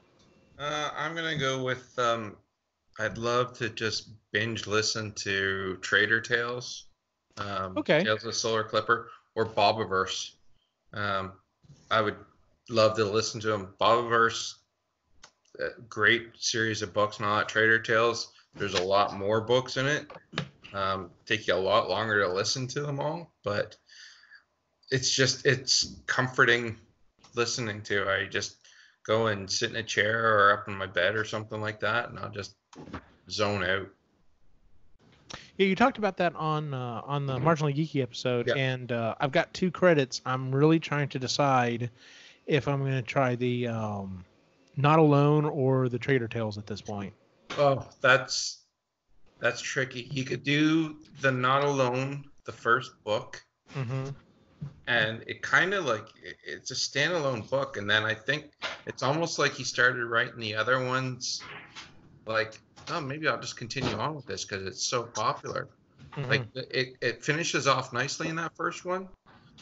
B: I'm gonna go with I'd love to just binge listen to Trader Tales.
A: Okay.
B: Tales of the Solar Clipper or Bobiverse. I would love to listen to them. Bobiverse, great series of books and all that. Trader Tales, there's a lot more books in it. Take you a lot longer to listen to them all, but it's comforting listening to. I just go and sit in a chair or up in my bed or something like that, and I'll just zone out.
A: Yeah, you talked about that on the Marginally Geeky episode, and I've got 2 credits. I'm really trying to decide if I'm going to try the Not Alone or the Trader Tales at this point.
B: Oh, that's tricky. You could do the Not Alone, the first book, and it kind of like it's a standalone book, and then I think it's almost like he started writing the other ones like, oh, maybe I'll just continue on with this because it's so popular. Like it finishes off nicely in that first one,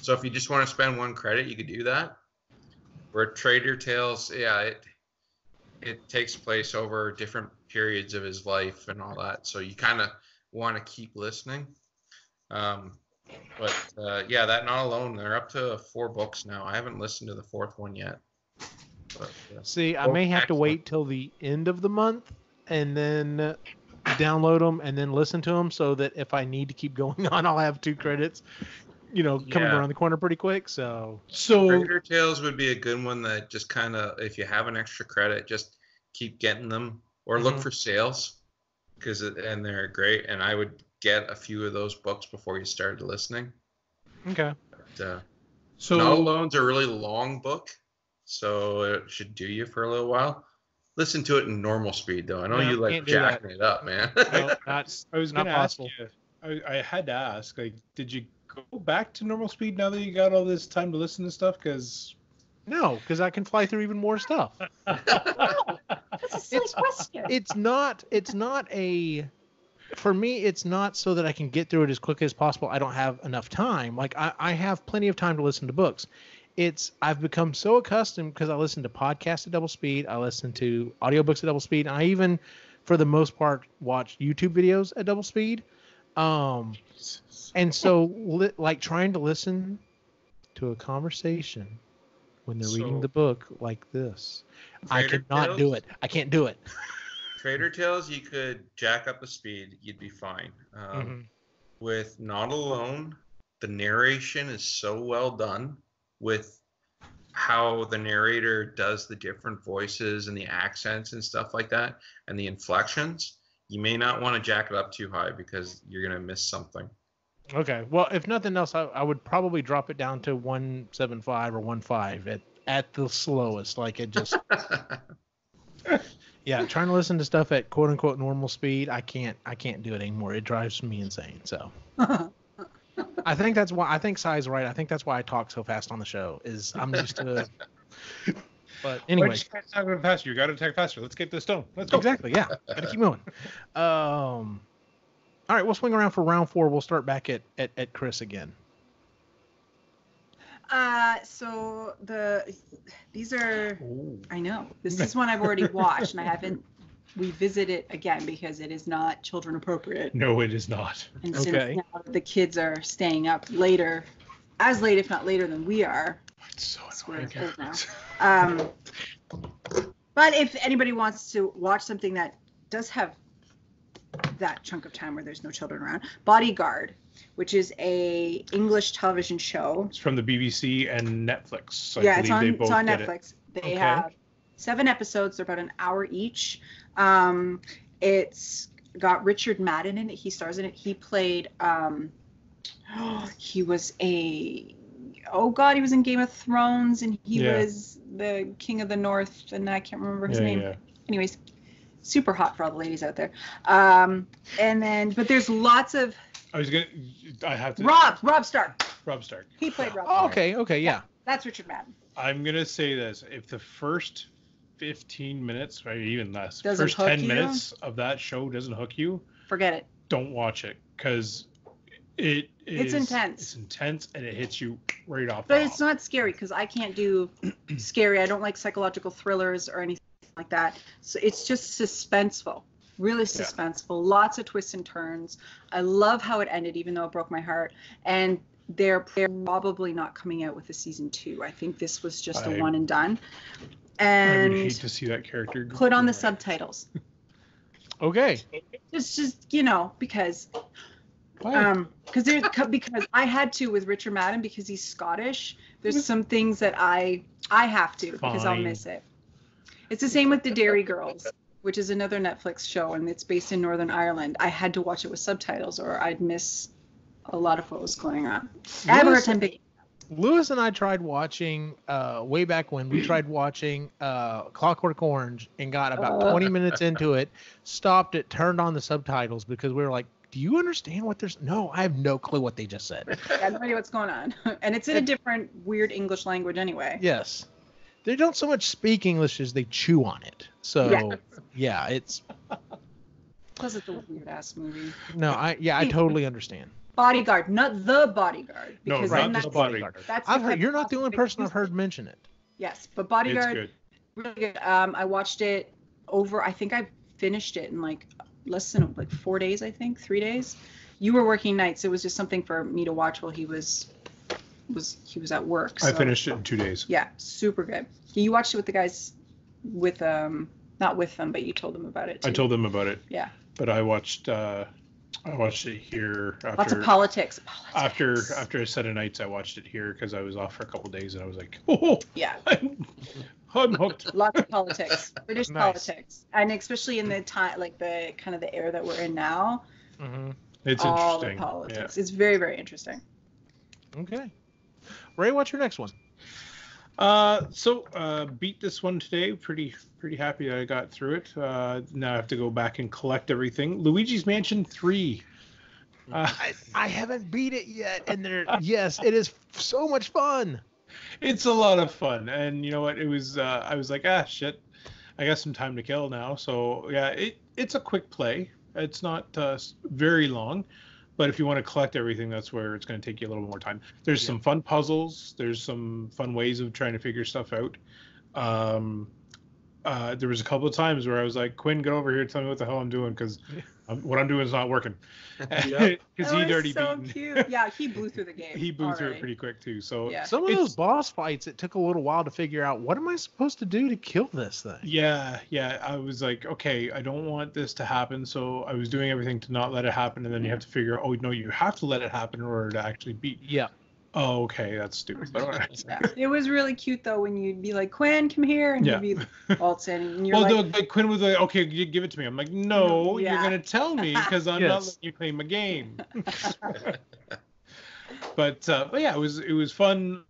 B: so if you just want to spend 1 credit, you could do that. Where Trader Tales, it takes place over different periods of his life and all that, so you kind of want to keep listening. But that Not Alone, they're up to 4 books now. I haven't listened to the 4th one yet. But,
A: see, I may have to wait till the end of the month and then download them and then listen to them, so that if I need to keep going on, I'll have 2 credits, coming around the corner pretty quick. So
B: Trader Tales would be a good one that just kind of, if you have an extra credit, just keep getting them or look for sales, and they're great. And I would get a few of those books before you started listening.
A: Okay.
B: But, so Not Alone's a really long book, so it should do you for a little while. Listen to it in normal speed, though. I know you like jacking it up, man.
A: No,
D: I was going to ask you. I had to ask. Like, did you go back to normal speed now that you got all this time to listen to stuff? Because
A: I can fly through even more stuff.
C: That's a silly question.
A: It's not for me, it's not so that I can get through it as quickly as possible. I don't have enough time. Like I have plenty of time to listen to books. I've become so accustomed because I listen to podcasts at double speed. I listen to audiobooks at double speed. And I even, for the most part, watch YouTube videos at double speed. And so like trying to listen to a conversation when they're reading
B: So-
A: the book like this. I
B: Trader
A: cannot do
B: Tales?
A: it. I can't do it.
B: Trader Tales, you could jack up the speed, you'd be fine. With Not Alone, the narration is so well done with how the narrator does the different voices and the accents and stuff like that, and the inflections. You may not want to jack it up too high because you're going to miss something.
A: Okay. Well, if nothing else, I would probably drop it down to 175 or 1.5 at the slowest. Like it just, yeah. Trying to listen to stuff at quote unquote normal speed, I can't do it anymore. It drives me insane. So I think that's why I think Sai's right. I think that's why I talk so fast on the show. Is I'm used to. But anyway,
D: just talk faster. You got to talk faster. Let's get this done. Let's go.
A: Exactly. Yeah. Got to keep moving. All right, we'll swing around for round 4. We'll start back at Chris again.
C: So these are, I know, this is one I've already watched and I haven't revisited it again because it is not children appropriate.
D: No, it is not.
C: And since now the kids are staying up later, as late if not later than we are.
D: It's so
C: we're
D: annoying.
C: old now. But if anybody wants to watch something that does have that chunk of time where there's no children around, Bodyguard, which is a English television show.
D: It's from the BBC and Netflix.
C: It's on Netflix. They have 7 episodes. They're about an hour each. It's got Richard Madden in it. He stars in it. He played. He was he was in Game of Thrones, and he was the King of the North, and I can't remember his name. Yeah. Anyways, super hot for all the ladies out there. But there's lots of.
D: I have to.
C: Rob Stark.
D: Rob Stark.
C: He played Rob
A: Stark.
C: Okay,
A: yeah.
C: That's Richard Madden.
D: I'm gonna say this: if the first 15 minutes, or even less,
C: doesn't
D: first 10 minutes of that show doesn't hook you,
C: forget it.
D: Don't watch it because it's
C: intense.
D: It's intense and it hits you right off.
C: But it's not scary because I can't do scary. I don't like psychological thrillers or anything like that. So it's just suspenseful. Really suspenseful. Yeah. Lots of twists and turns. I love how it ended, even though it broke my heart. And they're probably not coming out with a season 2. I think this was just a one and done. And
D: I would hate to see that character
C: put on the subtitles.
A: Okay.
C: It's just because I had to with Richard Madden because he's Scottish. There's some things that I have to because I'll miss it. It's the same with the Dairy Girls, which is another Netflix show, and it's based in Northern Ireland. I had to watch it with subtitles or I'd miss a lot of what was going on. I have a hard time thinking.
A: Lewis and I tried watching, way back when, we tried watching Clockwork Orange and got about 20 minutes into it, stopped it, turned on the subtitles because we were like, do you understand what there's... No, I have no clue what they just said.
C: I have no idea what's going on. And it's in a different, weird English language anyway.
A: Yes. They don't so much speak English as they chew on it. So, yeah it's...
C: Plus it's a weird-ass movie.
A: No, I totally understand.
C: Bodyguard, not The Bodyguard.
D: Because
A: not The Bodyguard. I've heard, you're not the only person I've heard mention it.
C: Yes, but Bodyguard,
D: it's good.
C: Really good. I watched it I think I finished it in less than 4 days, I think, 3 days. You were working nights. It was just something for me to watch while he was at work. So.
D: I finished it in 2 days.
C: Yeah, super good. You watched it with the guys not with them, but you told them about it too.
D: I told them about it.
C: Yeah.
D: But I watched it here after
C: lots of politics.
D: After a set of nights I watched it here because I was off for a couple of days and I was like, I'm hooked.
C: Lots of politics. British politics. And especially in the time the kind of the era that we're in now.
A: Mm-hmm.
D: It's
C: all
D: interesting.
C: The politics. Yeah. It's very, very interesting.
A: Okay. Ray, what's your next one?
D: Beat this one today. Pretty happy that I got through it. Now I have to go back and collect everything. Luigi's Mansion 3.
A: I haven't beat it yet, and it is so much fun.
D: It's a lot of fun, and you know what? It was. I was like, shit, I got some time to kill now. So yeah, it's a quick play. It's not very long. But if you want to collect everything, that's where it's going to take you a little more time. There's some fun puzzles. There's some fun ways of trying to figure stuff out. There was a couple of times where I was like, Quinn, get over here, tell me what the hell I'm doing, because what I'm doing is not working.
A: Yep.
D: Because
C: That
D: he'd
C: was
D: already
C: so
D: beaten.
C: cute. Yeah, he blew through the game.
D: He blew through it
C: already.
D: pretty quick too. So
C: Yeah.
A: Some of those boss fights, it took a little while to figure out what am I supposed to do to kill this thing.
D: Yeah. I was like, okay, I don't want this to happen. So I was doing everything to not let it happen, and then you have to figure, oh no, you have to let it happen in order to actually beat.
A: Yeah.
D: Oh, okay, that's stupid. But all right.
C: Yeah. It was really cute though when you'd be like, Quinn, come here, and
D: Yeah.
C: he'd be waltzing, and you're
D: Well,
C: like,
D: no, Quinn was like, okay, give it to me. I'm like, no,
C: Yeah.
D: you're gonna tell me because I'm not
A: Yes.
D: letting you play my game. But yeah, it was fun.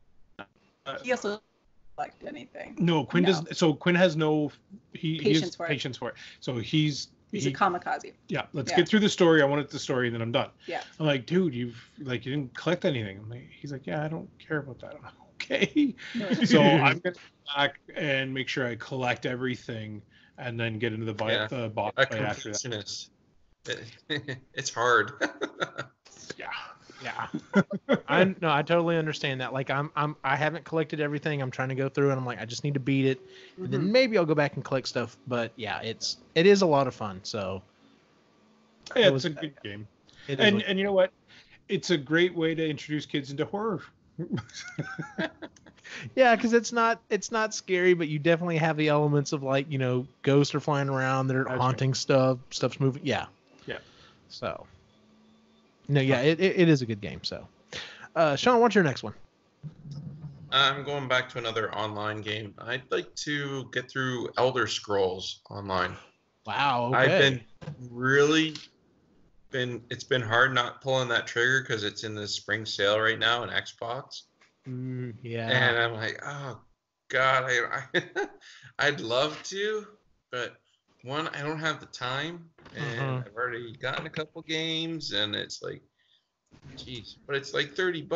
C: he also liked anything.
D: No, Quinn
C: No.
D: doesn't. So Quinn has no he
C: Patience
D: has
C: for it.
D: patience for it. So he's
C: He's a kamikaze.
D: yeah. Let's
C: Yeah.
D: get through the story. I want the story, and then I'm done.
C: Yeah.
D: I'm like, dude, you didn't collect anything. I'm like, he's like, yeah, I don't care about that. I'm like, okay. So I'm gonna go back and make sure I collect everything, and then get into the boss
B: A
D: fight after that.
B: completionist. It's hard.
A: Yeah. I totally understand that. Like I haven't collected everything. I'm trying to go through and I'm like, I just need to beat it. And then maybe I'll go back and collect stuff. But yeah, it is a lot of fun. So
D: Yeah, it's a good game. And you know what? It's a great way to introduce kids into horror.
A: Yeah, because it's not scary, but you definitely have the elements of like, ghosts are flying around, they're haunting stuff's moving. Yeah.
D: Yeah.
A: So no, yeah, it is a good game. So Sean, what's your next one?
B: I'm going back to another online game. I'd like to get through Elder Scrolls Online.
A: Wow. Okay.
B: I've been it's been hard not pulling that trigger because it's in the spring sale right now in Xbox.
A: Yeah.
B: And I'm like, oh God, I'd love to, but one, I don't have the time, and I've already gotten a couple games, and it's like, geez, but it's like $30.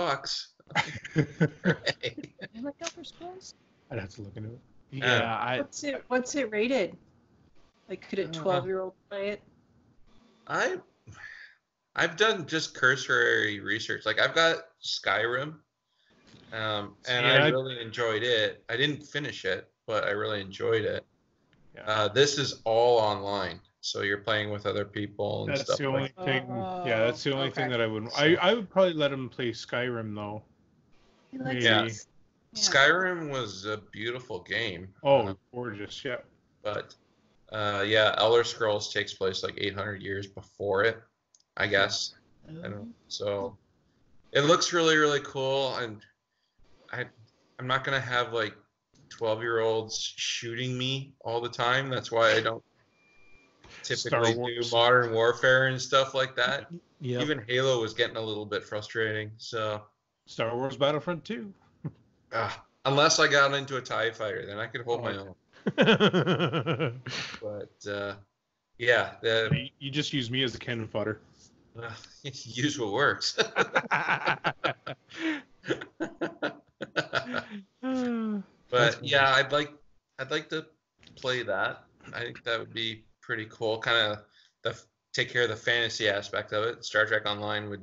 B: Right.
C: You like Elder Scrolls?
D: I'd have to look into it.
A: Yeah.
C: What's it rated? Like, could a 12-year-old play it?
B: I've done just cursory research. Like I've got Skyrim, and I really enjoyed it. I didn't finish it, but I really enjoyed it. Yeah. This is all online, so you're playing with other people and
D: that's
B: stuff.
D: The only thing. Yeah, that's the only thing that I would. I would probably let him play Skyrim though.
B: Yeah. Skyrim was a beautiful game.
D: Oh, gorgeous! Yeah.
B: But yeah, Elder Scrolls takes place like 800 years before it, I guess. I don't. So it looks really, really cool, and I'm not gonna have like 12-year-olds shooting me all the time. That's why I don't typically do Modern Warfare and stuff like that.
A: Yep.
B: Even Halo was getting a little bit frustrating. So
D: Star Wars Battlefront 2.
B: Unless I got into a TIE fighter, then I could hold my own. But yeah,
D: you just use me as a cannon fodder.
B: Use what works. But yeah, I'd like to play that. I think that would be pretty cool. Kind of take care of the fantasy aspect of it. Star Trek Online would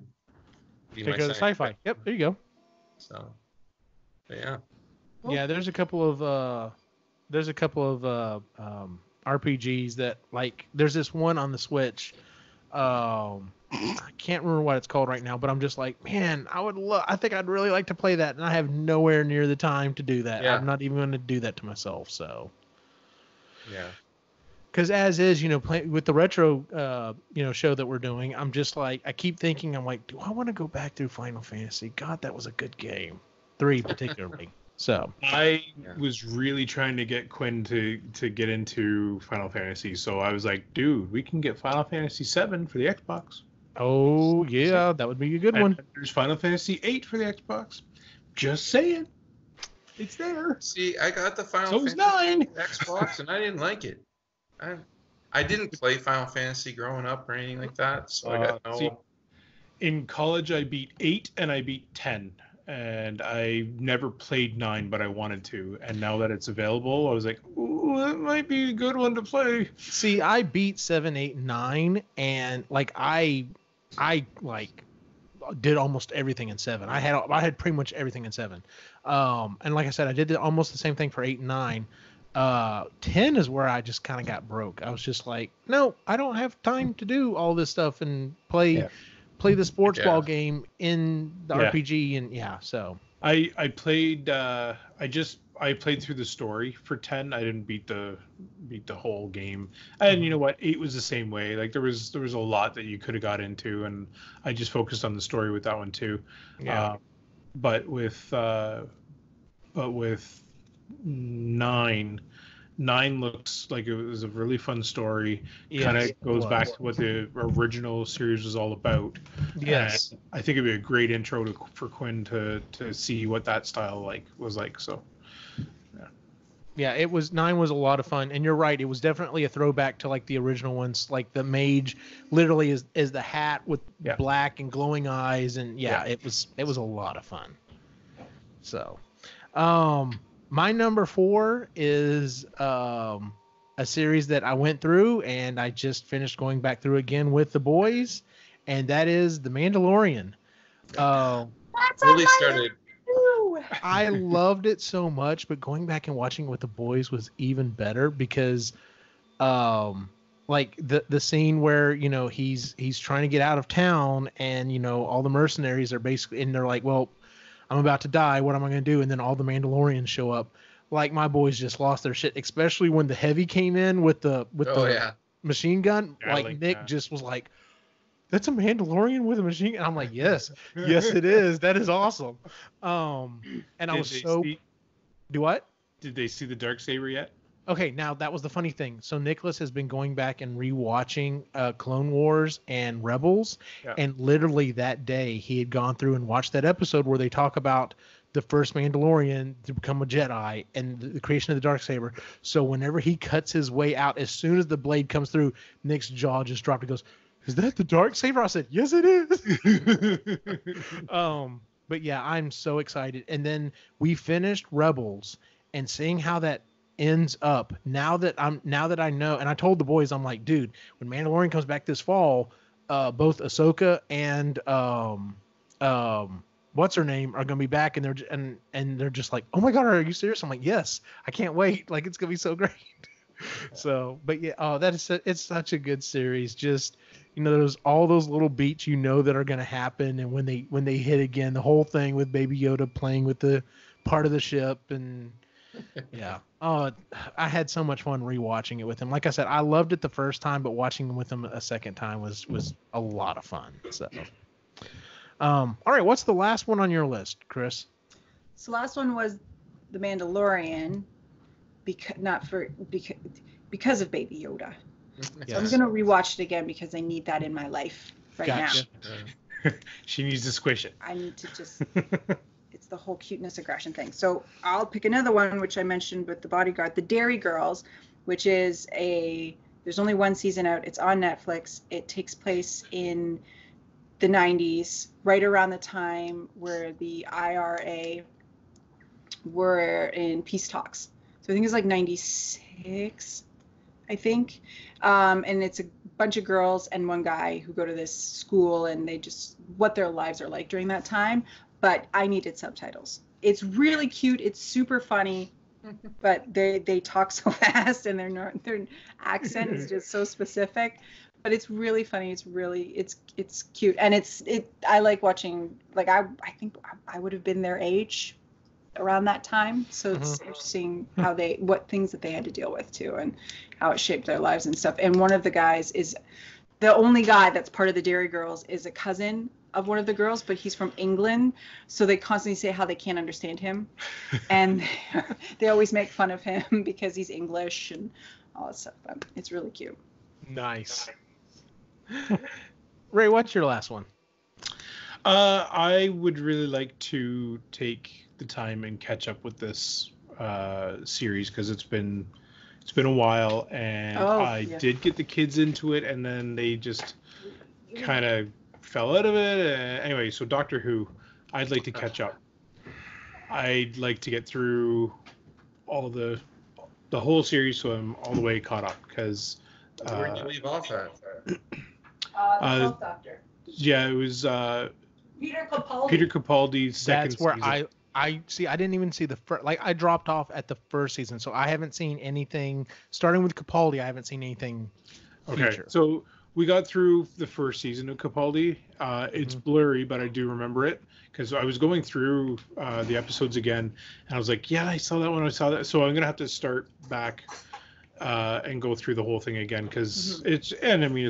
B: be
A: take care of the sci-fi. Yep, there you go.
B: So, yeah.
A: Yeah, there's a couple of RPGs that like. There's this one on the Switch. I can't remember what it's called right now, but I'm just like, man, I think I'd really like to play that, and I have nowhere near the time to do that. Yeah. I'm not even going to do that to myself. So,
B: yeah.
A: Because as is, with the retro, show that we're doing, I'm just like, I keep thinking, I'm like, do I want to go back through Final Fantasy? God, that was a good game, 3 particularly. So
D: I was really trying to get Quinn to get into Final Fantasy, so I was like, dude, we can get Final Fantasy 7 for the Xbox.
A: Oh yeah, that would be a good one.
D: There's Final Fantasy 8 for the Xbox. Just saying, it's there.
B: See, I got the Final Fantasy
D: 9
B: Xbox, and I didn't like it. I didn't play Final Fantasy growing up or anything like that, so I got no.
D: See, in college, I beat 8 and I beat 10. And I never played 9, but I wanted to. And now that it's available, I was like, ooh, that might be a good one to play.
A: See, I beat 7, 8, 9, and like I like did almost everything in 7. I had pretty much everything in 7. And like I said, I did almost the same thing for 8 and 9. 10 is where I just kind of got broke. I was just like, no, I don't have time to do all this stuff and play the sports ball game in the RPG. And so
D: I played I played through the story for 10. I didn't beat the whole game. And you know what? 8 was the same way. Like there was a lot that you could have got into, and I just focused on the story with that one too.
A: Yeah.
D: But with 9 looks like it was a really fun story. Kind of goes back to what the original series was all about.
A: Yes.
D: And I think it'd be a great intro for Quinn to see what that style was like. So
A: yeah, 9 was a lot of fun, and you're right. It was definitely a throwback to like the original ones. Like the mage literally is the hat with black and glowing eyes, and it was a lot of fun. So, my number 4 is a series that I went through, and I just finished going back through again with the boys, and that is The Mandalorian.
B: Really started.
A: I loved it so much, but going back and watching it with the boys was even better because, like the scene where he's trying to get out of town, and all the mercenaries are basically, and they're like, well, I'm about to die. What am I going to do? And then all the Mandalorians show up. Like my boys just lost their shit, especially when the heavy came in with the machine gun. Like Nick just was like, "That's a Mandalorian with a machine gun." I'm like, "Yes, yes, it is. That is awesome." And I was so. Do what?
D: Did they see the Darksaber yet?
A: Okay, now that was the funny thing. So Nicholas has been going back and rewatching Clone Wars and Rebels, and literally that day he had gone through and watched that episode where they talk about the first Mandalorian to become a Jedi and the creation of the Darksaber. So whenever he cuts his way out, as soon as the blade comes through, Nick's jaw just dropped. He goes, "Is that the Darksaber?" I said, "Yes, it is." But yeah, I'm so excited. And then we finished Rebels, and seeing how that ends up now that I know, and I told the boys, I'm like, dude, when Mandalorian comes back this fall, both Ahsoka and what's her name are gonna be back, and they're just like, oh my god, are you serious? I'm like, yes, I can't wait, like it's gonna be so great. So, but yeah, it's such a good series. Just there's all those little beats that are gonna happen, and when they hit again, the whole thing with Baby Yoda playing with the part of the ship, and yeah. Oh, I had so much fun rewatching it with him. Like I said, I loved it the first time, but watching with him a second time was a lot of fun. So, all right, what's the last one on your list, Chris?
C: So last one was The Mandalorian, because of Baby Yoda.
A: Yes.
C: So I'm gonna rewatch it again because I need that in my life now.
D: She needs to squish it.
C: I need to just. It's the whole cuteness aggression thing. So I'll pick another one, which I mentioned with The Bodyguard, The Dairy Girls, which is there's only one season out. It's on Netflix. It takes place in the 90s, right around the time where the IRA were in peace talks. So I think it's like 96, I think. And it's a bunch of girls and one guy who go to this school, and they just, what their lives are like during that time. But I needed subtitles. It's really cute. It's super funny, but they talk so fast, and their accent is just so specific. But it's really funny. It's cute, and I like watching. Like I think I would have been their age around that time, so it's interesting how what things that they had to deal with too, and how it shaped their lives and stuff. And one of the guys is the only guy that's part of the Dairy Girls is a cousin of one of the girls, but he's from England, so they constantly say how they can't understand him, and they always make fun of him because he's English and all that stuff. It's really cute.
A: Nice. Ray, what's your last one?
D: I would really like to take the time and catch up with this series because it's been a while, and I did get the kids into it, and then they just kind of fell out of it. Anyway, so Doctor Who, I'd like to catch up. I'd like to get through all the whole series, so I'm all the way caught up. Because
B: where did you leave off at?
C: The 12th Doctor.
D: Yeah, it was
C: Peter Capaldi.
D: Peter Capaldi's second
A: That's where
D: season.
A: I see. I didn't even see the first. Like I dropped off at the first season, so I haven't seen anything. Starting with Capaldi, I haven't seen anything.
D: Okay,
A: Future.
D: so we got through the first season of Capaldi. It's blurry, but I do remember it because I was going through the episodes again, and I was like, "Yeah, I saw that one. I saw that." So I'm gonna have to start back and go through the whole thing again because it's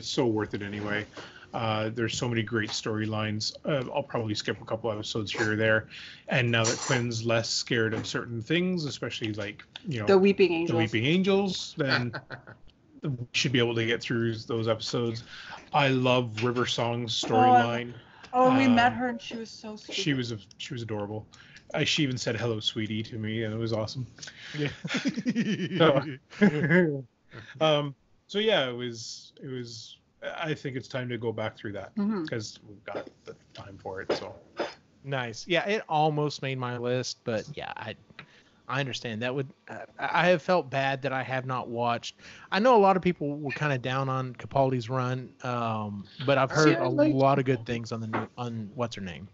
D: so worth it anyway. There's so many great storylines. I'll probably skip a couple episodes here or there. And now that Quinn's less scared of certain things, especially like,
C: the Weeping Angels,
D: then we should be able to get through those episodes. I love River Song's storyline.
C: We met her and she was so sweet.
D: She was adorable. She even said "hello, sweetie" to me, and it was awesome. Yeah. So yeah, it was. I think it's time to go back through that because we've got the time for it. So
A: nice. Yeah, it almost made my list, but yeah, I understand that would. I have felt bad that I have not watched. I know a lot of people were kind of down on Capaldi's run, but I've heard a lot of good things on what's her name.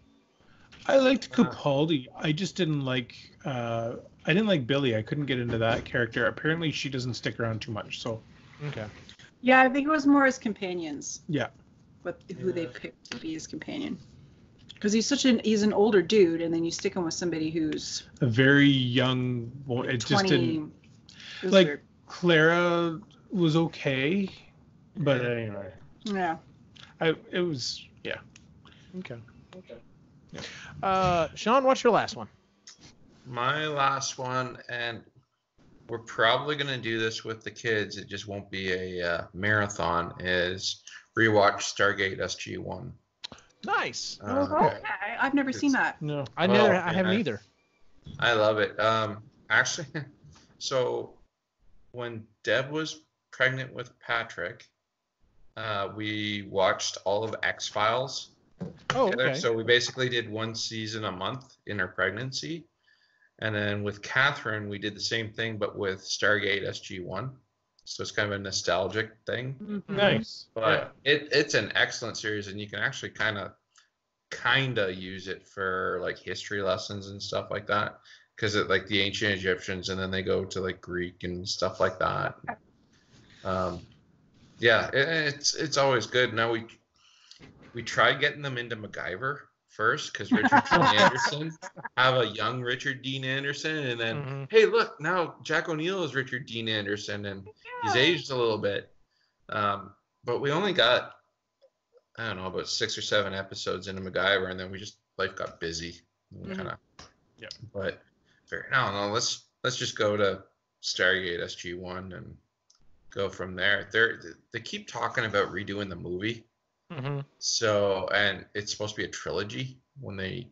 D: I liked Capaldi. I just didn't like. I didn't like Billy. I couldn't get into that character. Apparently, she doesn't stick around too much. So
A: okay.
C: Yeah, I think it was more his companions.
D: Yeah.
C: But who they picked to be his companion. Because he's an older dude, and then you stick him with somebody who's
D: a very young boy. It
C: 20,
D: just didn't.
C: Like weird.
D: Clara was okay, but anyway.
C: Yeah.
D: It was
A: Okay. Yeah. Sean, what's your last one?
B: My last one, and we're probably going to do this with the kids. It just won't be a marathon. Is rewatch Stargate SG-1.
A: Nice.
C: Okay. I've never seen that.
A: No, I haven't either.
B: I love it. Actually, so when Deb was pregnant with Patrick, we watched all of X-Files together.
A: Okay.
B: So we basically did one season a month in her pregnancy. And then with Catherine, we did the same thing, but with Stargate SG-1. So it's kind of a nostalgic thing.
C: Mm-hmm.
D: nice.
B: But it's an excellent series, and you can actually kind of use it for like history lessons and stuff like that, because it like the ancient Egyptians, and then they go to like Greek and stuff like that. It's always good. Now we tried getting them into MacGyver first because Richard Dean Anderson have a young Richard Dean Anderson, and then hey, look, now Jack O'Neill is Richard Dean Anderson, and he's aged a little bit. But we only got about 6 or 7 episodes into MacGyver, and then life got busy. But no, let's just go to Stargate SG-1 and go from there. They keep talking about redoing the movie. So, and it's supposed to be a trilogy when they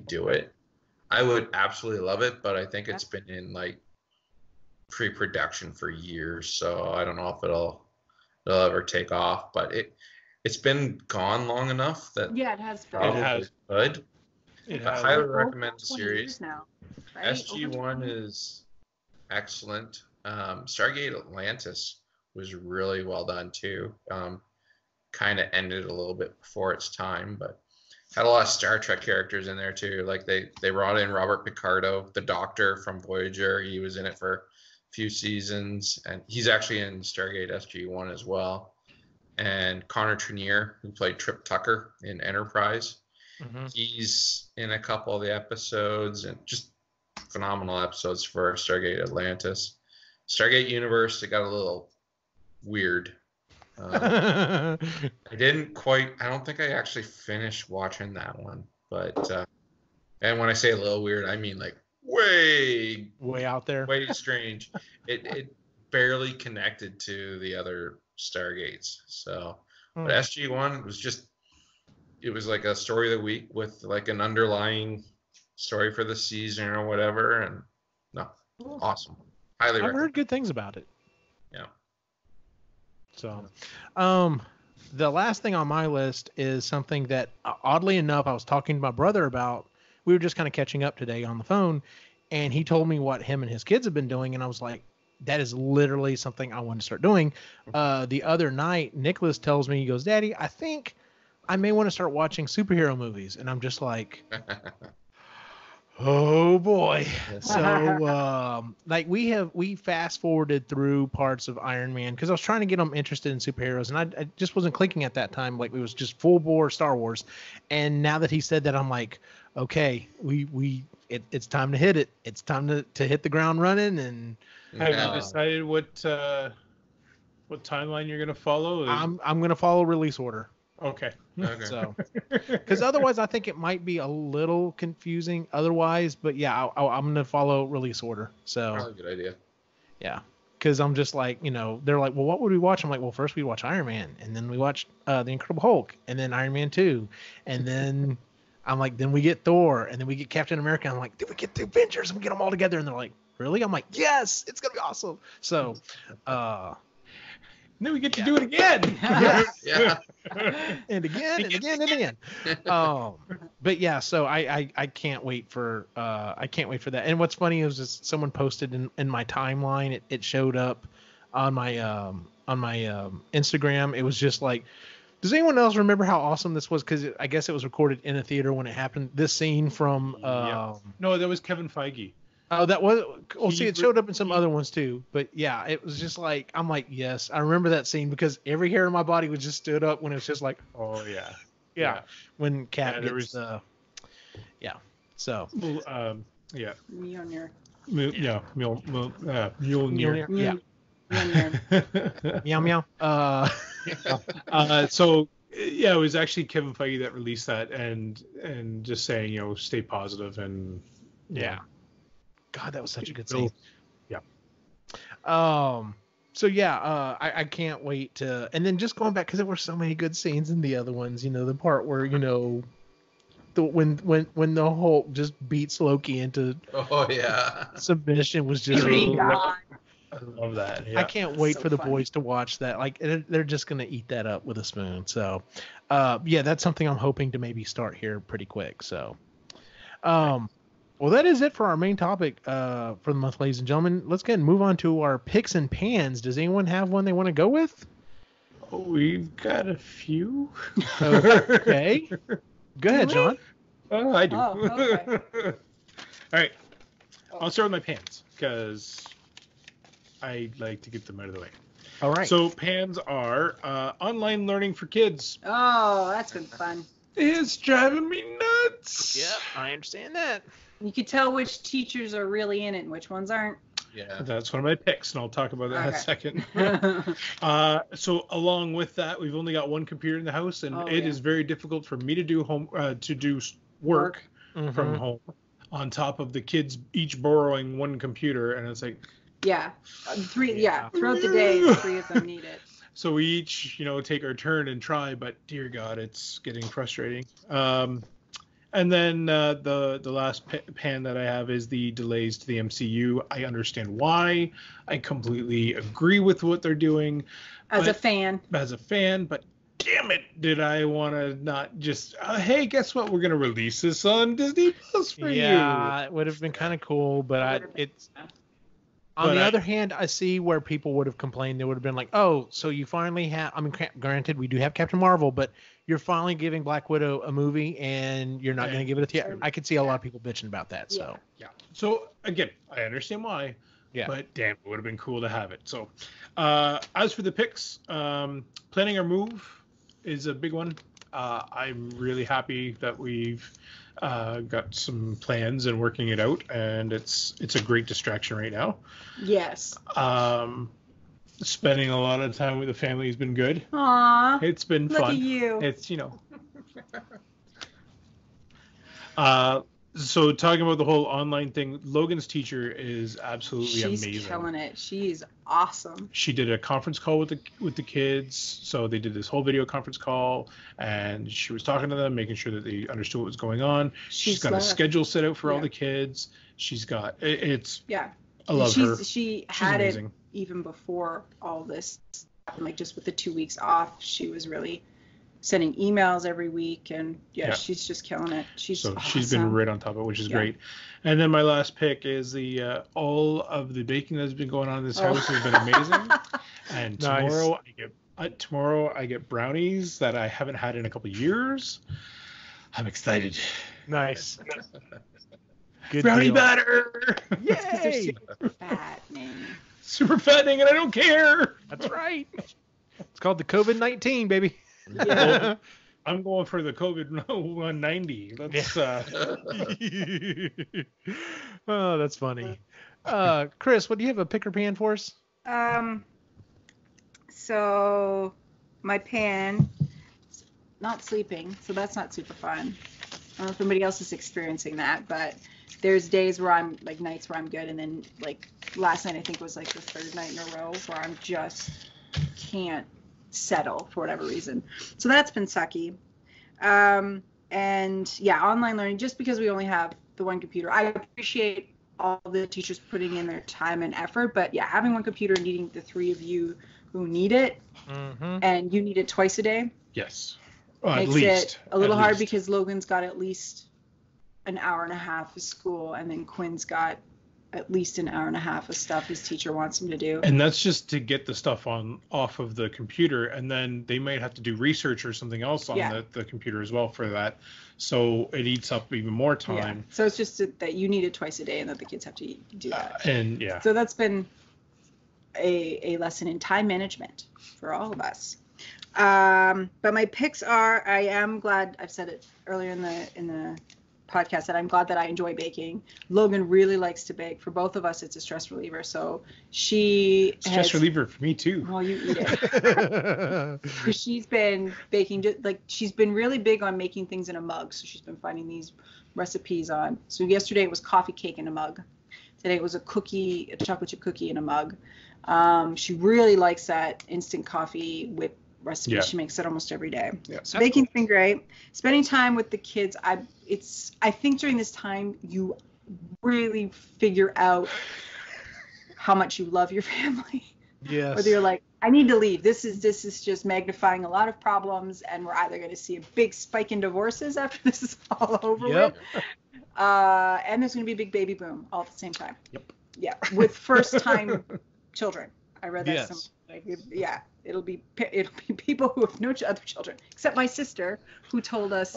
B: do it. I would absolutely love it, but I think it's been in like pre-production for years, so I don't know if it'll ever take off. But it's been gone long enough that
C: it has been.
B: probably could. I highly recommend the
C: 20
B: series.
C: years now, right?
B: SG-1 is excellent. Stargate Atlantis was really well done too. Kind of ended a little bit before its time, but had a lot of Star Trek characters in there too. Like they brought in Robert Picardo, the Doctor from Voyager. He was in it for a few seasons, and he's actually in Stargate SG-1 as well. And Connor Trinneer, who played Trip Tucker in Enterprise, he's in a couple of the episodes, and just phenomenal episodes for Stargate Atlantis. Stargate Universe, it got a little weird. I don't think I actually finished watching that one, but and when I say a little weird, I mean like way
A: out there,
B: way strange. It barely connected to the other Stargates. So but SG-1 it was like a story of the week with like an underlying story for the season or whatever, and awesome. Highly recommend.
A: I've heard good things about it.
B: Yeah.
A: So, the last thing on my list is something that, oddly enough, I was talking to my brother about. We were just kind of catching up today on the phone, and he told me what him and his kids have been doing, and I was like, that is literally something I want to start doing. The other night, Nicholas tells me, he goes, Daddy, I think I may want to start watching superhero movies, and I'm just like, Oh boy.
B: Yes.
A: So like we fast forwarded through parts of Iron Man because I was trying to get them interested in superheroes, and I just wasn't clicking at that time. Like it was just full bore Star Wars. And now that he said that, I'm like, okay, it's time to hit it. It's time to hit the ground running. And
D: Have you decided what timeline you're gonna follow?
A: I'm gonna follow release order.
D: Okay.
A: So, because otherwise, I think it might be a little confusing. Otherwise, but yeah, I'm gonna follow release order. So,
B: Probably a good idea.
A: yeah, because I'm just like, they're like, well, what would we watch? I'm like, well, first we watch Iron Man, and then we watch the Incredible Hulk, and then Iron Man 2, and then I'm like, then we get Thor, and then we get Captain America. I'm like, did we get the Avengers? And we get them all together, and they're like, really? I'm like, yes, it's gonna be awesome. So,
D: then we get to do it again.
B: Yeah.
A: and again and again and again. But yeah, so I can't wait for that. And what's funny is just someone posted in my timeline. It showed up on my Instagram. It was just like, does anyone else remember how awesome this was? Because I guess it was recorded in a theater when it happened. This scene from
D: No, that was Kevin Feige.
A: Oh, that was. Well, see, it showed up in some other ones too. But yeah, it was just like, I'm like, yes, I remember that scene because every hair in my body was just stood up when it was just like,
D: oh yeah,
A: yeah. When Cap gets
D: was,
A: yeah. So.
D: Yeah.
C: Mjolnir.
D: Mjolnir.
A: Yeah. Meow meow.
D: So yeah, it was actually Kevin Feige that released that, and just saying, stay positive, and
A: yeah. God, that was such a good scene.
D: Yeah.
A: So yeah, I can't wait to, and then just going back because there were so many good scenes in the other ones. The part where when the Hulk just beats Loki into submission was just.
C: God.
D: I love that. Yeah.
A: I can't wait
C: So
A: for the
C: funny.
A: boys to watch that. Like they're just gonna eat that up with a spoon. So, yeah, that's something I'm hoping to maybe start here pretty quick. So, well, that is it for our main topic for the month, ladies and gentlemen. Let's go ahead and move on to our picks and pans. Does anyone have one they want to go with?
D: We've got a few.
A: Okay. Go ahead,
C: Really?
A: John.
D: I do.
C: Oh, okay.
D: All right. I'll start with my pans because I like to get them out of the way.
A: All right.
D: So pans are online learning for kids.
C: Oh, that's been fun.
D: It's driving me nuts.
A: yeah, I understand that.
C: You could tell which teachers are really in it and which ones aren't.
B: Yeah.
D: That's one of my picks, and I'll talk about that in a
C: Okay.
D: second. So along with that, we've only got one computer in the house, and it is very difficult for me to do work
A: Mhm.
D: from home on top of the kids each borrowing one computer, and it's like,
C: Yeah. Throughout the day, the three of them need it.
D: so we each take our turn and try, but dear God, it's getting frustrating. And then the last pan that I have is the delays to the MCU. I understand why. I completely agree with what they're doing
C: As a fan.
D: but damn it, did I want to not just, hey, guess what? We're going to release this on Disney Plus for you.
A: Yeah, it would have been kind of cool, but it's. On the other hand, I see where people would have complained. They would have been like, oh, so you finally have, I mean, granted, we do have Captain Marvel, but you're finally giving Black Widow a movie and you're not going to give it a theater. I could see a lot of people bitching about that. So,
D: yeah. So, again, I understand why.
A: yeah.
D: But damn, it would have been cool to have it. So, as for the picks, planning our move is a big one. I'm really happy that we've got some plans and working it out, and it's a great distraction right now.
C: Yes.
D: Spending a lot of time with the family has been good.
C: Aww.
D: It's been
C: Look
D: fun.
C: at you.
D: It's So talking about the whole online thing, Logan's teacher is absolutely
C: She's
D: amazing.
C: killing it. She's awesome.
D: She did a conference call with the kids. So they did this whole video conference call, and she was talking to them, making sure that they understood what was going on. She's got a schedule set out for all the kids. She's got it's.
C: Yeah.
D: I love her.
C: She
D: She's
C: had
D: amazing.
C: it even before all this happened, like just with the 2 weeks off. She was really sending emails every week, and she's just killing it. She's
D: been right on top of it, which is great. And then my last pick is the all of the baking that's been going on in this house has been amazing. And tomorrow I get brownies that I haven't had in a couple of years. I'm excited.
A: Nice. Good
D: brownie
A: deal.
D: batter.
C: It's 'cause they're
A: Yay!
C: super fattening.
D: Super fattening, and I don't care.
A: That's right. It's called the COVID-19, baby.
C: Yeah.
D: I'm going for the COVID 190. Let's.
A: Oh, that's funny. Chris, what do you have a pick or pan for us?
C: So my pan is not sleeping, so that's not super fun. I don't know if anybody else is experiencing that, but there's days where I'm like nights where I'm good, and then like last night I think was like the third night in a row where I'm just can't settle for whatever reason. So that's been sucky. And yeah, online learning, just because we only have the one computer. I appreciate all the teachers putting in their time and effort, but yeah, having one computer and needing the three of you who need it, and you need it twice a day.
D: Yes.
C: Makes
D: at least.
C: it a little
D: At
C: hard
D: least.
C: because Logan's got at least an hour and a half of school, and then Quinn's got at least an hour and a half of stuff his teacher wants him to do.
D: And that's just to get the stuff off of the computer, and then they might have to do research or something else on the computer as well for that. So it eats up even more time.
C: So it's just that you need it twice a day, and that the kids have to do that.
D: And yeah.
C: So that's been a lesson in time management for all of us. But my picks are, I am glad, I've said it earlier in the podcast, that I'm glad that I enjoy baking. Logan really likes to bake. For both of us, it's a stress reliever. So
D: Stress reliever for me too.
C: Well, you eat it. Because she's been baking, like she's been really big on making things in a mug. So she's been finding these recipes on. So yesterday it was coffee cake in a mug. Today it was a chocolate chip cookie in a mug. She really likes that instant coffee whip recipe.
D: Yeah.
C: She makes it almost every day.
D: Yeah.
C: So baking's been great. Spending time with the kids, I think during this time you really figure out how much you love your family.
A: Yes.
C: Whether you're like, I need to leave. This is just magnifying a lot of problems, and we're either going to see a big spike in divorces after this is all over with. And there's going to be a big baby boom all at the same time.
D: Yep.
C: Yeah, with first time children. I read that
A: Yes.
C: it'll be people who have no other children, except my sister, who told us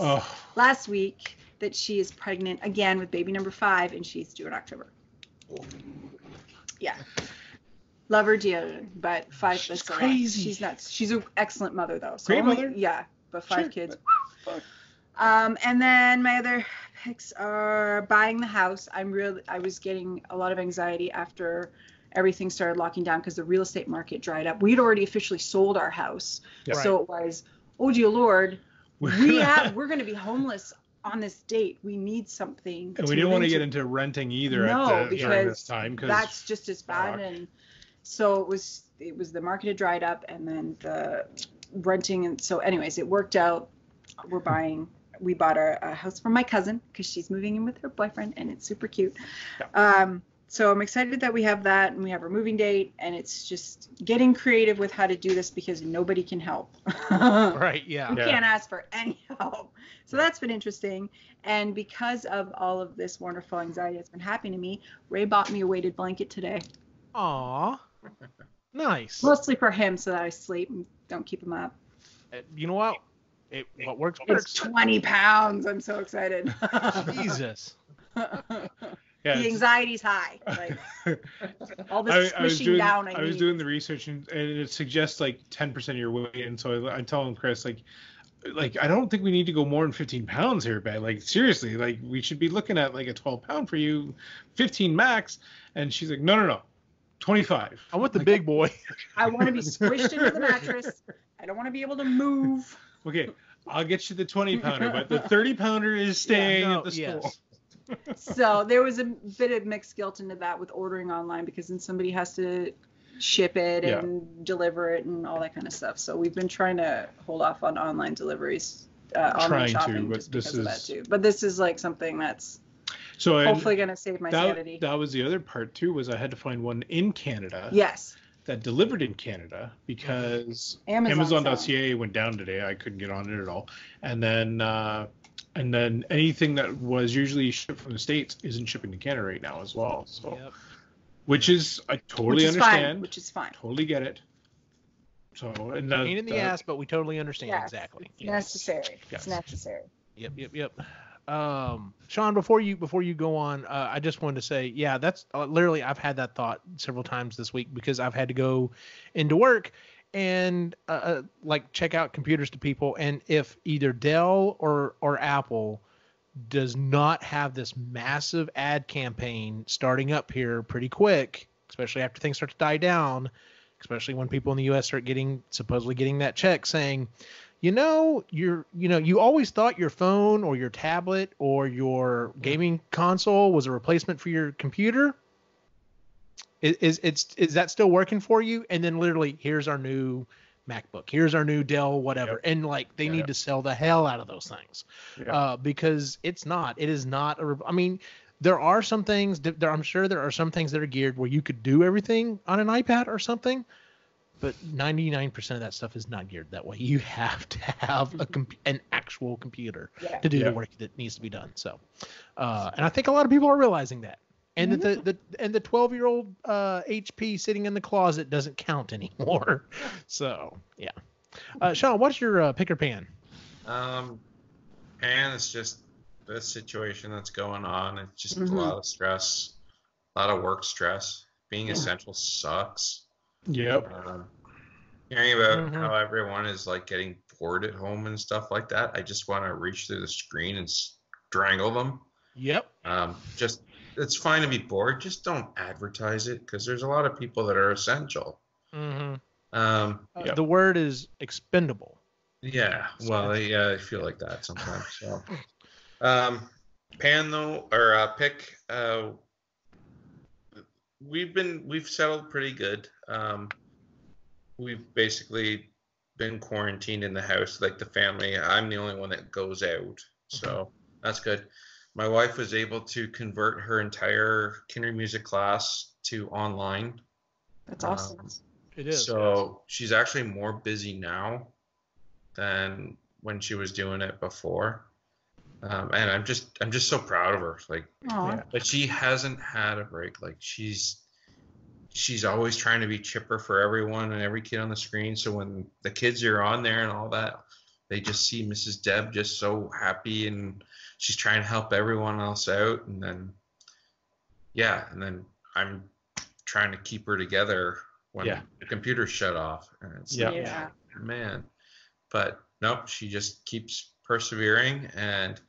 C: last week that she is pregnant again with baby number 5, and she's due in October. Yeah. Love her dearly, but 5,
A: She's
C: that's a lot.
A: crazy.
C: She's nuts. She's an excellent mother, though. So
D: Great mother?
C: Yeah, but 5
D: Sure.
C: kids.
D: Fuck.
C: And then my other picks are buying the house. I was getting a lot of anxiety after everything started locking down because the real estate market dried up. We'd already officially sold our house.
D: Yeah.
C: So it was, oh dear Lord, we're going to be homeless on this date. We need something.
D: And we didn't want to get into renting either during this time, because
C: that's just as bad. And so it was the market had dried up, and then the renting. And so anyways, it worked out. We bought a house for my cousin because she's moving in with her boyfriend, and it's super cute.
D: Yeah.
C: So I'm excited that we have that, and we have our moving date, and it's just getting creative with how to do this because nobody can help.
A: Right, yeah.
C: We can't ask for any help. So that's been interesting. And because of all of this wonderful anxiety that's been happening to me, Ray bought me a weighted blanket today.
A: Aw. Nice.
C: Mostly for him so that I sleep and don't keep him up.
A: You know what? What works
C: It's
A: works.
C: 20 pounds. I'm so excited.
A: Jesus.
D: Yeah,
C: the anxiety's high. Like all this squishing down.
D: I was doing the research, and it suggests like 10% of your weight. And so I'm telling Chris, like I don't think we need to go more than 15 pounds here, babe. Like seriously, like we should be looking at like a 12 pound for you, 15 max. And she's like, no, 25.
A: I want the big boy.
C: I want to be squished into the mattress. I don't want to be able to move.
D: Okay, I'll get you the 20 pounder, but the 30 pounder is staying at the store.
C: So there was a bit of mixed guilt into that with ordering online, because then somebody has to ship it and deliver it and all that kind of stuff. So we've been trying to hold off on online deliveries, online shopping, but just because of that too. But this is like something that's hopefully going to save my sanity.
D: That was the other part too, was I had to find one in Canada.
C: Yes.
D: That delivered in Canada, because Amazon.ca went down today. I couldn't get on it at all. And then anything that was usually shipped from the States isn't shipping to Canada right now as well. So, which is, I totally understand.
C: Which is fine.
D: Totally get it. So, and
A: pain in the ass, but we totally understand. Exactly.
C: Necessary. It's necessary.
A: Yep. Sean, before you go on, I just wanted to say, yeah, that's literally, I've had that thought several times this week because I've had to go into work and like check out computers to people, and if either Dell or Apple does not have this massive ad campaign starting up here pretty quick, especially after things start to die down, especially when people in the US start supposedly getting that check saying, you always thought your phone or your tablet or your gaming console was a replacement for your computer. Is that still working for you? And then literally, here's our new MacBook, here's our new Dell, whatever. Yep. And like, they need to sell the hell out of those things, because it is not I mean, there are some things I'm sure there are some things that are geared where you could do everything on an iPad or something, but 99% of that stuff is not geared that way. You have to have an actual computer to do the work that needs to be done. So, and I think a lot of people are realizing that. And the 12-year-old HP sitting in the closet doesn't count anymore. So yeah. Sean, what's your pick or pan?
B: Pan is just the situation that's going on. It's just a lot of stress, a lot of work stress. Being essential sucks.
D: Yep.
B: Hearing about how everyone is like getting bored at home and stuff like that, I just want to reach through the screen and strangle them.
A: Yep.
B: Just it's fine to be bored. Just don't advertise it because there's a lot of people that are essential.
A: The word is expendable.
B: Yeah. Well, I feel like that sometimes. So, pan though, or pick. We've settled pretty good. We've basically been quarantined in the house, like the family. I'm the only one that goes out, so that's good. My wife was able to convert her entire kinder music class to online.
C: That's awesome.
A: It is.
B: So she's actually more busy now than when she was doing it before. And I'm just so proud of her. Like, but she hasn't had a break. Like she's always trying to be chipper for everyone and every kid on the screen. So when the kids are on there and all that, they just see Mrs. Deb just so happy and she's trying to help everyone else out. And then, and then I'm trying to keep her together when the computer shut off. And it's man. But nope, she just keeps persevering. And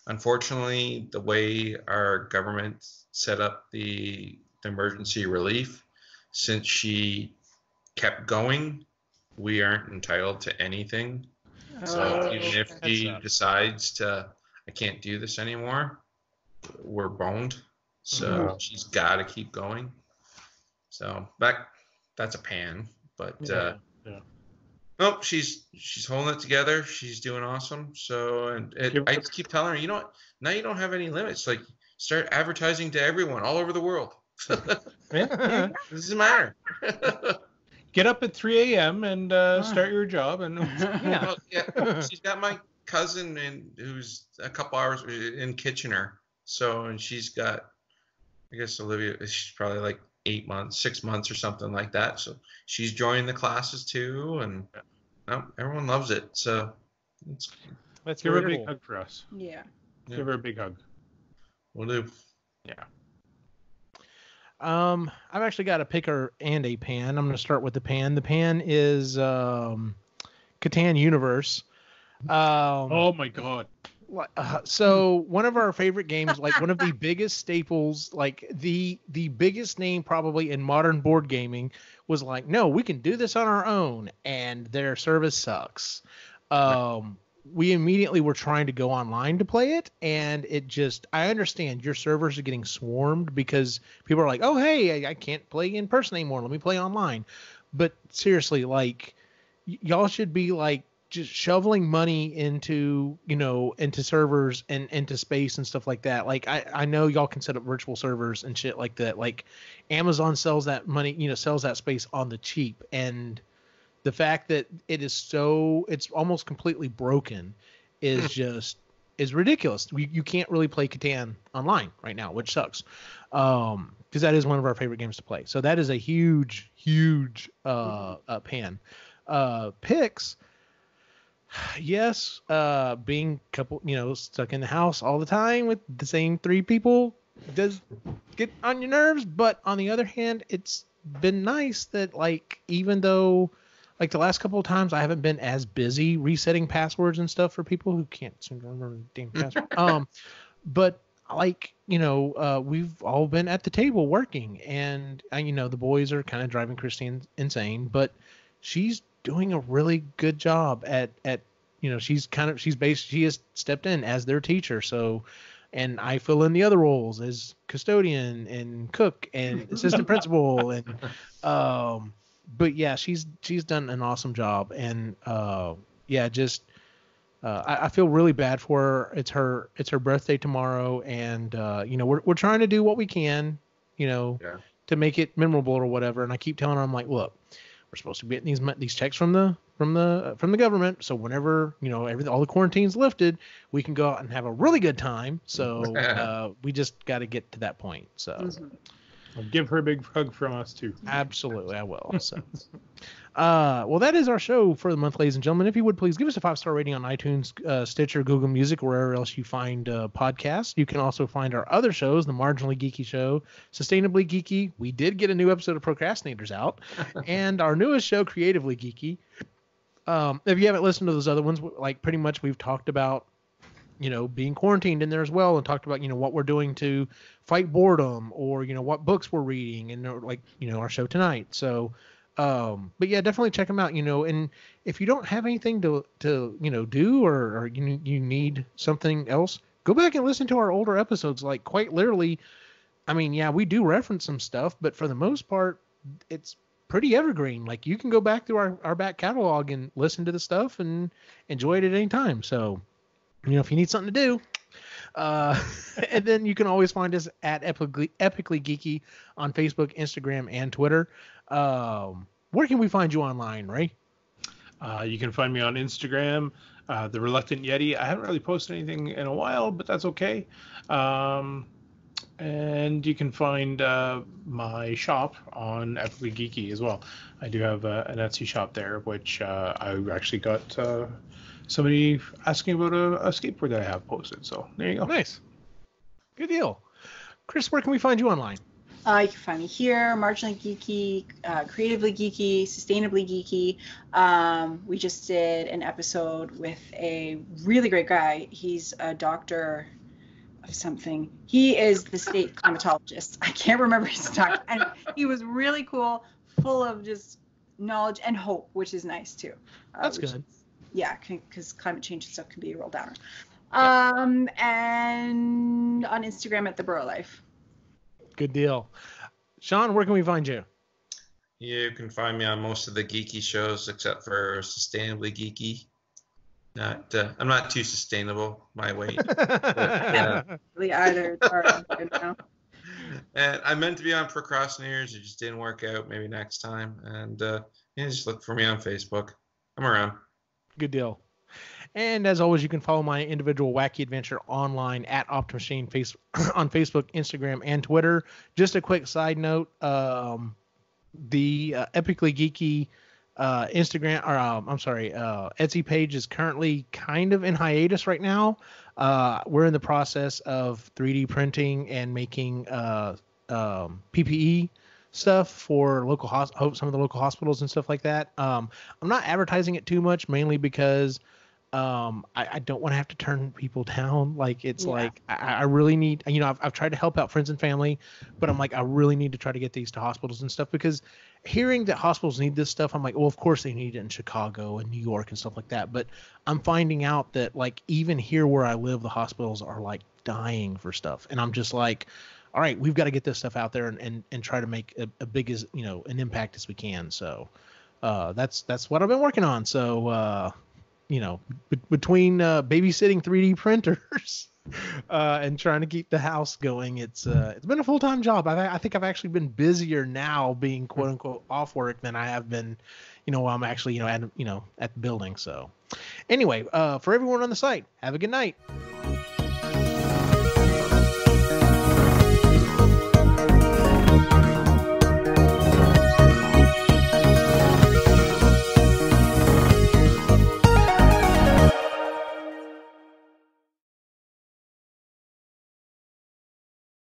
B: unfortunately, the way our government set up the emergency relief, since she kept going, we aren't entitled to anything. So even if she decides I can't do this anymore, we're boned. So she's got to keep going. So that's a pan. But nope, she's holding it together. She's doing awesome. So I just keep telling her, you know what? Now you don't have any limits. Like, start advertising to everyone all over the world. It doesn't matter.
D: Get up at 3 a.m. and start your job. And
B: She's got my cousin who's a couple hours in Kitchener. So, and she's got, I guess Olivia, she's probably like 6 months or something like that. So she's joining the classes too, and everyone loves it. So
D: let's give her a big hug for us.
C: Yeah.
D: Give her a big hug.
B: We'll do.
D: Yeah.
A: I've actually got a picker and a pan. I'm going to start with the pan. The pan is Catan Universe.
D: Oh my God.
A: So one of our favorite games, like one of the biggest staples, like the biggest name probably in modern board gaming, was like, no, we can do this on our own, and their service sucks. We immediately were trying to go online to play it, and I understand your servers are getting swarmed because people are like, oh, hey, I can't play in person anymore. Let me play online. But seriously, like, y'all should be like just shoveling money into servers and into space and stuff like that. Like, I know y'all can set up virtual servers and shit like that. Like, Amazon sells that money, sells that space on the cheap, and the fact that it's almost completely broken is ridiculous. You can't really play Catan online right now, which sucks. Because that is one of our favorite games to play. So that is a huge pan. Picks. Yes, being stuck in the house all the time with the same 3 people does get on your nerves. But on the other hand, it's been nice that, like, even though, like, the last couple of times I haven't been as busy resetting passwords and stuff for people who can't seem to remember the damn password. But like, we've all been at the table working, and the boys are kind of driving Christine insane, but she's doing a really good job at she has stepped in as their teacher. So, and I fill in the other roles as custodian and cook and assistant principal, and but yeah, she's done an awesome job. And yeah, just I feel really bad for her. It's her birthday tomorrow, and we're trying to do what we can,
B: Yeah.
A: to make it memorable or whatever. And I keep telling her, I'm like, look, we're supposed to be getting these checks from the government. So whenever all the quarantine's lifted, we can go out and have a really good time. So we just got to get to that point. So
D: I'll give her a big hug from us too.
A: Absolutely, I will. So. Well, that is our show for the month, ladies and gentlemen. If you would please give us a 5-star rating on iTunes, Stitcher, Google Music, or wherever else you find podcasts. You can also find our other shows, the Marginally Geeky Show, Sustainably Geeky. We did get a new episode of Procrastinators out, and our newest show, Creatively Geeky. If you haven't listened to those other ones, like, pretty much we've talked about being quarantined in there as well, and talked about what we're doing to fight boredom, or what books we're reading, and like our show tonight. So. But yeah, definitely check them out, and if you don't have anything to do, or you need something else, go back and listen to our older episodes. Like, quite literally, I mean, yeah, we do reference some stuff, but for the most part, it's pretty evergreen. Like, you can go back through our back catalog and listen to the stuff and enjoy it at any time. So, if you need something to do, and then you can always find us at Epically Geeky on Facebook, Instagram, and Twitter. Where can we find you online, Ray?
D: You can find me on Instagram, The Reluctant Yeti. I haven't really posted anything in a while, but that's okay. And you can find my shop on Epically Geeky as well. I do have an Etsy shop there, which I actually got somebody asking about a skateboard that I have posted. So there you go.
A: Nice. Good deal. Chris, where can we find you online?
C: You can find me here, Marginally Geeky, Creatively Geeky, Sustainably Geeky. We just did an episode with a really great guy. He's a doctor of something. He is the state climatologist. I can't remember his doctor. And he was really cool, full of just knowledge and hope, which is nice too.
A: That's good.
C: Yeah, because climate change and stuff can be a real downer. And on Instagram at The Burrow Life.
A: Good deal. Sean, where can we find you?
B: You can find me on most of the geeky shows except for Sustainably Geeky. I'm not too sustainable my weight.
C: Really either.
B: And I meant to be on Procrastinators. It just didn't work out. Maybe next time. And just look for me on Facebook. I'm around.
A: Good deal. And as always, you can follow my individual wacky adventure online at Optimachine on Facebook, Instagram, and Twitter. Just a quick side note: the Epically Geeky Instagram, or Etsy page is currently kind of in hiatus right now. We're in the process of 3D printing and making PPE stuff for some of the local hospitals and stuff like that. I'm not advertising it too much, mainly because I don't want to have to turn people down. Like, it's like, I really need, I've tried to help out friends and family, but I'm like, I really need to try to get these to hospitals and stuff, because hearing that hospitals need this stuff, I'm like, well, of course they need it in Chicago and New York and stuff like that. But I'm finding out that, like, even here where I live, the hospitals are like dying for stuff. And I'm just like, all right, we've got to get this stuff out there and try to make a big as, an impact as we can. So that's what I've been working on. So, between babysitting 3D printers and trying to keep the house going, it's been a full-time job. I think I've actually been busier now being quote unquote off work than I have been, while I'm actually, at the building. So anyway, for everyone on the site, have a good night.